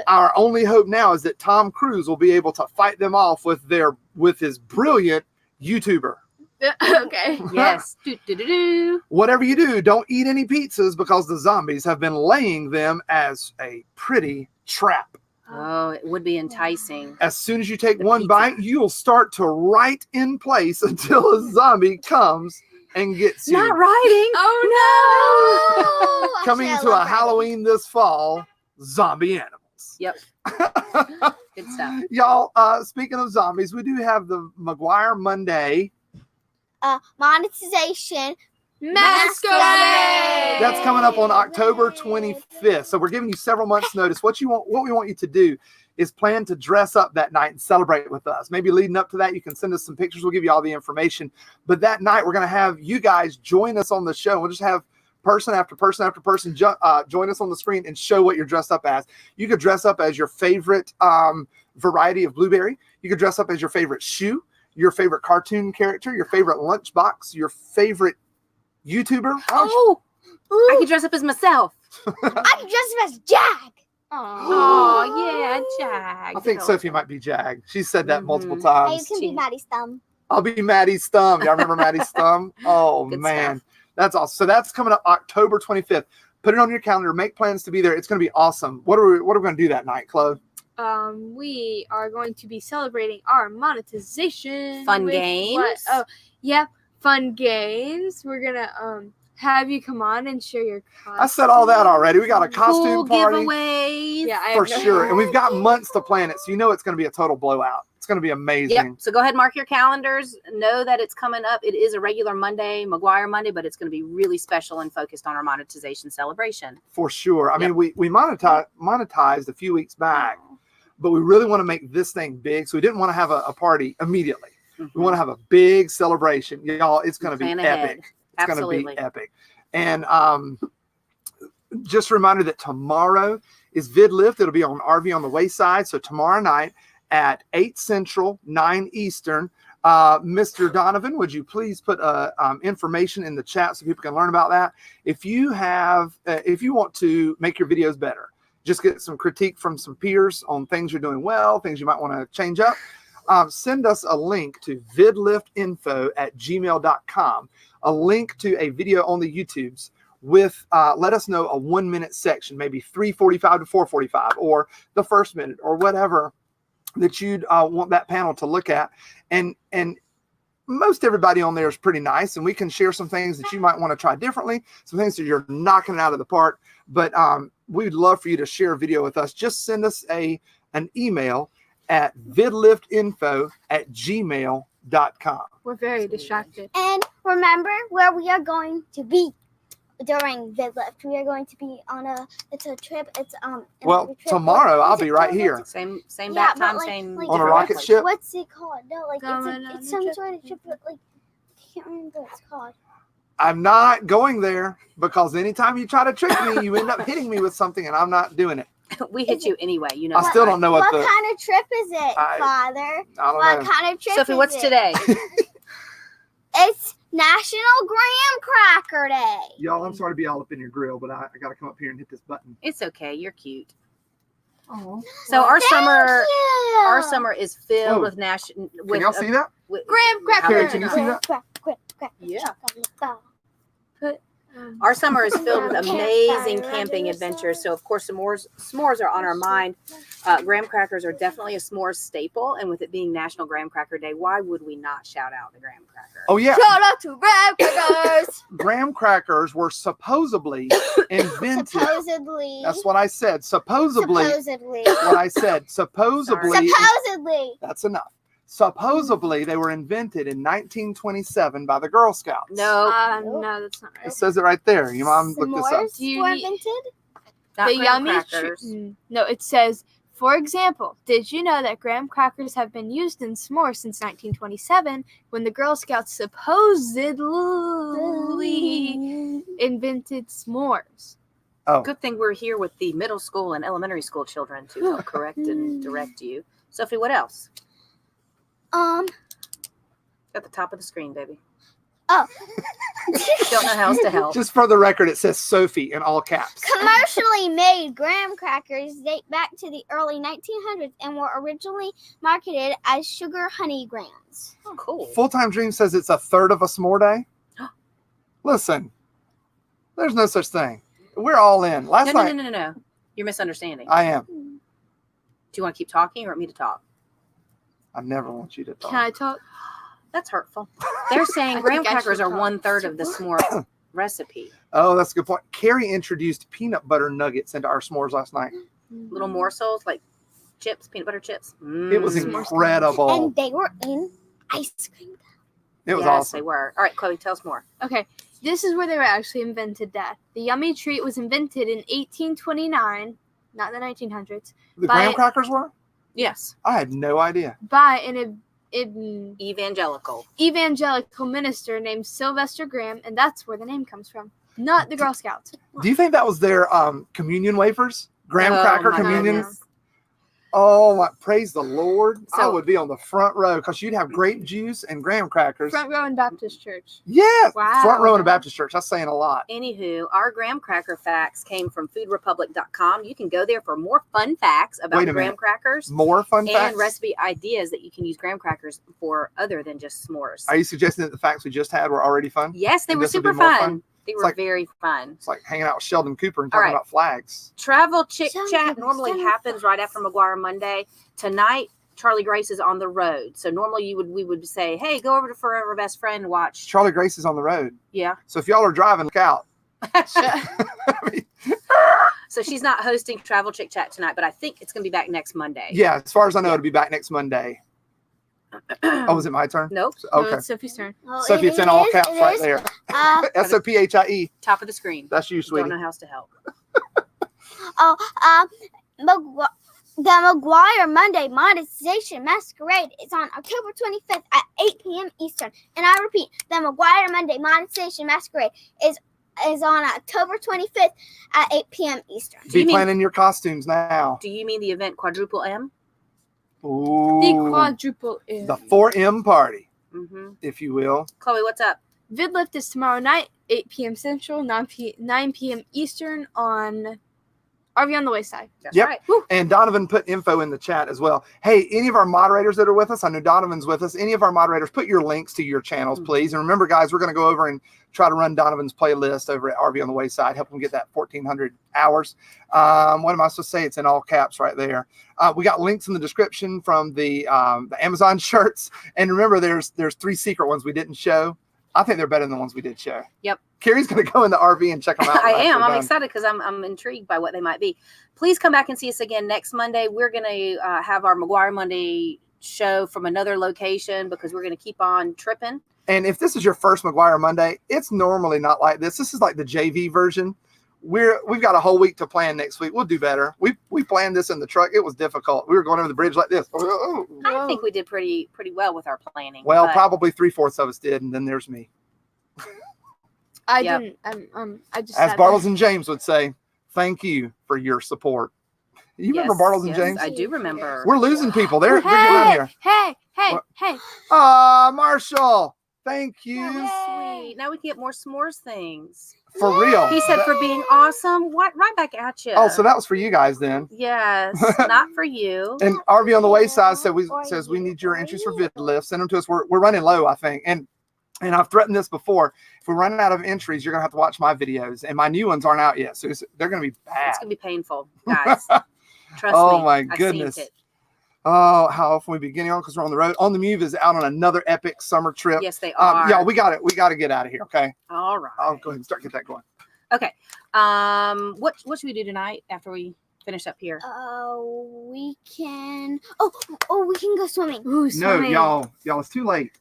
Our only hope now is that Tom Cruise will be able to fight them off with his brilliant YouTuber. Okay. Yes. Do. Whatever you do, don't eat any pizzas because the zombies have been laying them as a pretty trap. Oh, it would be enticing. As soon as you take The one pizza. bite, you'll start to write in place until a zombie comes and gets you. Not writing. Oh no! Coming Actually, to I a love Halloween this fall, zombie animals. Yep. Good stuff. Y'all, speaking of zombies, we do have the McGuire Monday. Monetization. Masquerade. That's coming up on October 25th. So we're giving you several months notice. What we want you to do is plan to dress up that night and celebrate with us. Maybe leading up to that, you can send us some pictures. We'll give you all the information. But that night, we're going to have you guys join us on the show. We'll just have person after person after person join us on the screen and show what you're dressed up as. You could dress up as your favorite variety of blueberry. You could dress up as your favorite shoe, your favorite cartoon character, your favorite lunchbox, your favorite YouTuber. Oh, I could dress up as myself. I can dress up as Jag. Oh, yeah, Jag. I think Sophie might be Jag. She said that multiple Hey, you times. can be Maddie's thumb. I'll be Maddie's thumb. Y'all remember Maddie's thumb? Oh, Good man. stuff. That's awesome. So that's coming up October 25th. Put it on your calendar. Make plans to be there. It's going to be awesome. What are we going to do that night, Chloe? We are going to be celebrating our monetization. Fun with games? what- Oh, yep. Fun games. We're gonna have you come on and share your costume. I said all that already. We got a costume Cool party giveaways. Yeah, I for have no- sure. And we've got months to plan it. So you know it's going to be a total blowout. It's going to be amazing. Yep. So go ahead, mark your calendars. Know that it's coming up. It is a regular Monday, McGuire Monday, but it's going to be really special and focused on our monetization celebration. For sure. I Yep. mean, we monetized a few weeks back, but we really want to make this thing big. So we didn't want to have a party immediately. We want to have a big celebration. Y'all, it's going to be Plan ahead. epic. It's going to Absolutely. be epic. And just a reminder that tomorrow is VidLift. It'll be on RV on the Wayside. So tomorrow night at 8 Central, 9 Eastern. Mr. Donovan, would you please put information in the chat so people can learn about that? If you want to make your videos better, just get some critique from some peers on things you're doing well, things you might want to change up. Send us a link to vidliftinfo@gmail.com, a link to a video on the YouTubes with, let us know a 1 minute section, maybe 3:45 to 4:45, or the first minute, or whatever that you'd want that panel to look at. And most everybody on there is pretty nice, and we can share some things that you might want to try differently, some things that you're knocking it out of the park. But we'd love for you to share a video with us. Just send us an email at vidliftinfo@gmail.com. We're very distracted. And remember where we are going to be during VidLift. We are going to be on a trip. It's Well, trip. Tomorrow I'll What's be it right called? here Same Yeah, back but time, like- same like on a different rocket place. ship. What's it called? No, like Going on it's a some trip. sort of trip, but like I can't remember what it's called. I'm not going there because anytime you try to trick me, you end up hitting me with something, and I'm not doing it. We hit you anyway, you know. I still don't know What what the. kind of trip is it, I Father? I don't What know. kind of trip Sophie, is what's it? today? It's National Graham Cracker Day. Y'all, I'm sorry to be all up in your grill, but I got to come up here and hit this button. It's okay. You're cute. Oh. So our Thank summer you. is filled Oh. with national. Can y'all see that? Graham cracker. Carrie, can you see that? Yeah. Cracker. Our summer is filled with Campfire amazing under camping the adventures. sun. So, of course, s'mores are on our mind. Graham crackers are definitely a s'mores staple. And with it being National Graham Cracker Day, why would we not shout out the graham cracker? Oh yeah, Shout out to Graham Crackers. graham crackers were supposedly invented. Supposedly. That's what I said. Supposedly. Supposedly. What I said. Supposedly. Supposedly. That's enough. Supposedly, they were invented in 1927 by the Girl Scouts. No, No, that's not It right. says it right there. Your mom looked this up. S'mores Do you were need- invented? not The graham yummy crackers. No, it says, for example, did you know that graham crackers have been used in s'mores since 1927 when the Girl Scouts supposedly invented s'mores? Oh, Good thing we're here with the middle school and elementary school children to help correct and direct you. Sophie, what else? At the top of the screen, baby. Oh. Don't know how else to help. just for the record, it says Sophie in all caps. Commercially made graham crackers date back to the early 1900s and were originally marketed as sugar honey grams. Oh, cool. Full Time Dream says it's a third of a s'more day. Listen, there's no such thing. We're all in. Last night, No. You're misunderstanding. I am. Do you want to keep talking or want me to talk? I never want you to talk. Can I talk? That's hurtful. They're saying I graham think I crackers should are talk. 1/3 of the s'more recipe. Oh, that's a good point. Carrie introduced peanut butter nuggets into our s'mores last night. Little morsels like chips, peanut butter chips. It was Mm. incredible. And they were in ice cream. It was Yes, awesome. they were. All right, Chloe, tell us more. Okay, this is where they were actually invented that. The yummy treat was invented in 1829, not the 1900s, The By- graham crackers were? Yes. I had no idea. by an Evangelical. evangelical minister named Sylvester Graham, and that's where the name comes from, not the Girl Scouts. Do you think that was their communion wafers? Graham Oh, cracker my communion? goodness. Oh, my, praise the Lord. I So- would be on the front row because you'd have grape juice and graham crackers. Front row in Baptist Church. Yeah. Wow. Front row in a Baptist church. That's saying a lot. Anywho, our graham cracker facts came from foodrepublic.com. You can go there for more fun facts about Wait a graham minute. crackers More fun and facts. recipe ideas that you can use graham crackers for other than just s'mores. Are you suggesting that the facts we just had were already fun? Yes, they And were this will be super more fun. fun? They It's were like- very fun. It's like hanging out with Sheldon Cooper and All talking right. about flags. Travel Chick Sounds Chat like normally fun. happens right after McGuire Monday. Tonight, Charlie Grace is on the road. So normally we would say, hey, go over to Forever Best Friend and watch. Charlie Grace is on the road. Yeah. So if y'all are driving, look out. I mean, So she's not hosting Travel Chick Chat tonight, but I think it's going to be back next Monday. yeah, as far as I know, it'll be back next Monday. Oh, was it my turn? Nope. No, Okay. it's Sophie's turn. Oh, Sophie, it's in all caps right there. SOPHIE. Top of the screen. That's you, Don't sweetie. know how else to help. The McGuire Monday Monetization Masquerade is on October 25th at 8 p.m. Eastern. And I repeat, the McGuire Monday Monetization Masquerade is on October 25th at 8 p.m. Eastern. Do Be you mean- planning your costumes now. Do you mean the event Quadruple M? Ooh, The quadruple M. the 4M party, Mm-hmm. if you will. Chloe, what's up? VidLift is tomorrow night, 8 p.m. Central, 9 p.m. Eastern on RV on the Wayside. That's Yep. right. And Donovan put info in the chat as well. Hey, any of our moderators that are with us, I know Donovan's with us. Any of our moderators, put your links to your channels, please. And remember, guys, we're going to go over and try to run Donovan's playlist over at RV on the Wayside, help him get that 1,400 hours. What am I supposed to say? It's in all caps right there. We got links in the description from the Amazon shirts. And remember, there's 3 secret ones we didn't show. I think they're better than the ones we did show. Yep. Carrie's going to go in the RV and check them out. I am. I'm excited because I'm intrigued by what they might be. Please come back and see us again next Monday. We're going to have our McGuire Monday show from another location because we're going to keep on tripping. And if this is your first McGuire Monday, it's normally not like this. This is like the JV version. We've got a whole week to plan next week. We'll do better. We planned this in the truck. It was difficult. We were going over the bridge like this. I think we did pretty well with our planning. Well, but probably 3/4 of us did, and then there's me. I Yep. didn't. I just. As sat Bartles there. and James would say, thank you for your support. You remember Yes, Bartles and yes, James? I do remember. We're losing people. They're getting out here. Hey! What? Hey! Marshall, thank That you. was sweet. Now we can get more s'mores things. For real. He said for being awesome. What? Right back at you. Oh, so that was for you guys then. Yes, not for you. And RV on the Wayside says we need your entries for vid lift. Send them to us. We're running low, I think. And I've threatened this before. If we're running out of entries, you're gonna have to watch my videos, and my new ones aren't out yet, so they're gonna be bad. It's gonna be painful, guys. Trust Oh me. my I've goodness. seen it. Oh, how often we be getting on because we're on the road. On the Move is out on another epic summer trip. Yes, they are. Yeah, we got it. We got to get out of here. Okay. All right. I'll go ahead and get that going. Okay. What should we do tonight after we finish up here? We can. Oh, we can go swimming. Ooh, No, swimming. y'all, it's too late.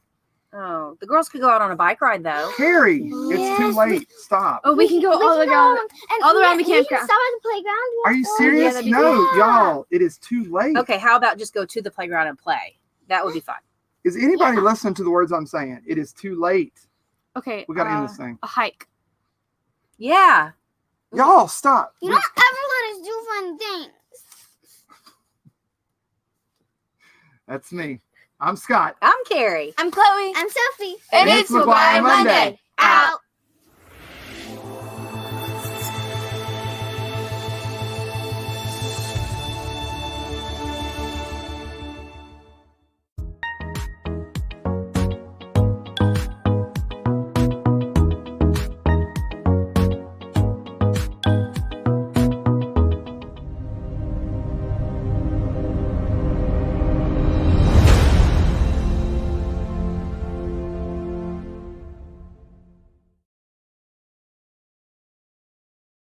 Oh, the girls could go out on a bike ride though. Carrie, it's too Yes. late. Stop. Oh, we can go all can around. and all around the we can campground. stop at the playground. Are you or- serious? that'd be No, good. y'all, it is too late. Okay, how about just go to the playground and play? That would be fun. Is anybody listening to the words I'm saying? It is too late. Okay. We got to end this thing. A hike. Yeah. Y'all, stop. You don't ever let us do fun things. That's me. I'm Scott. I'm Carrie. I'm Chloe. I'm Sophie. And it's McGuire Monday. Out.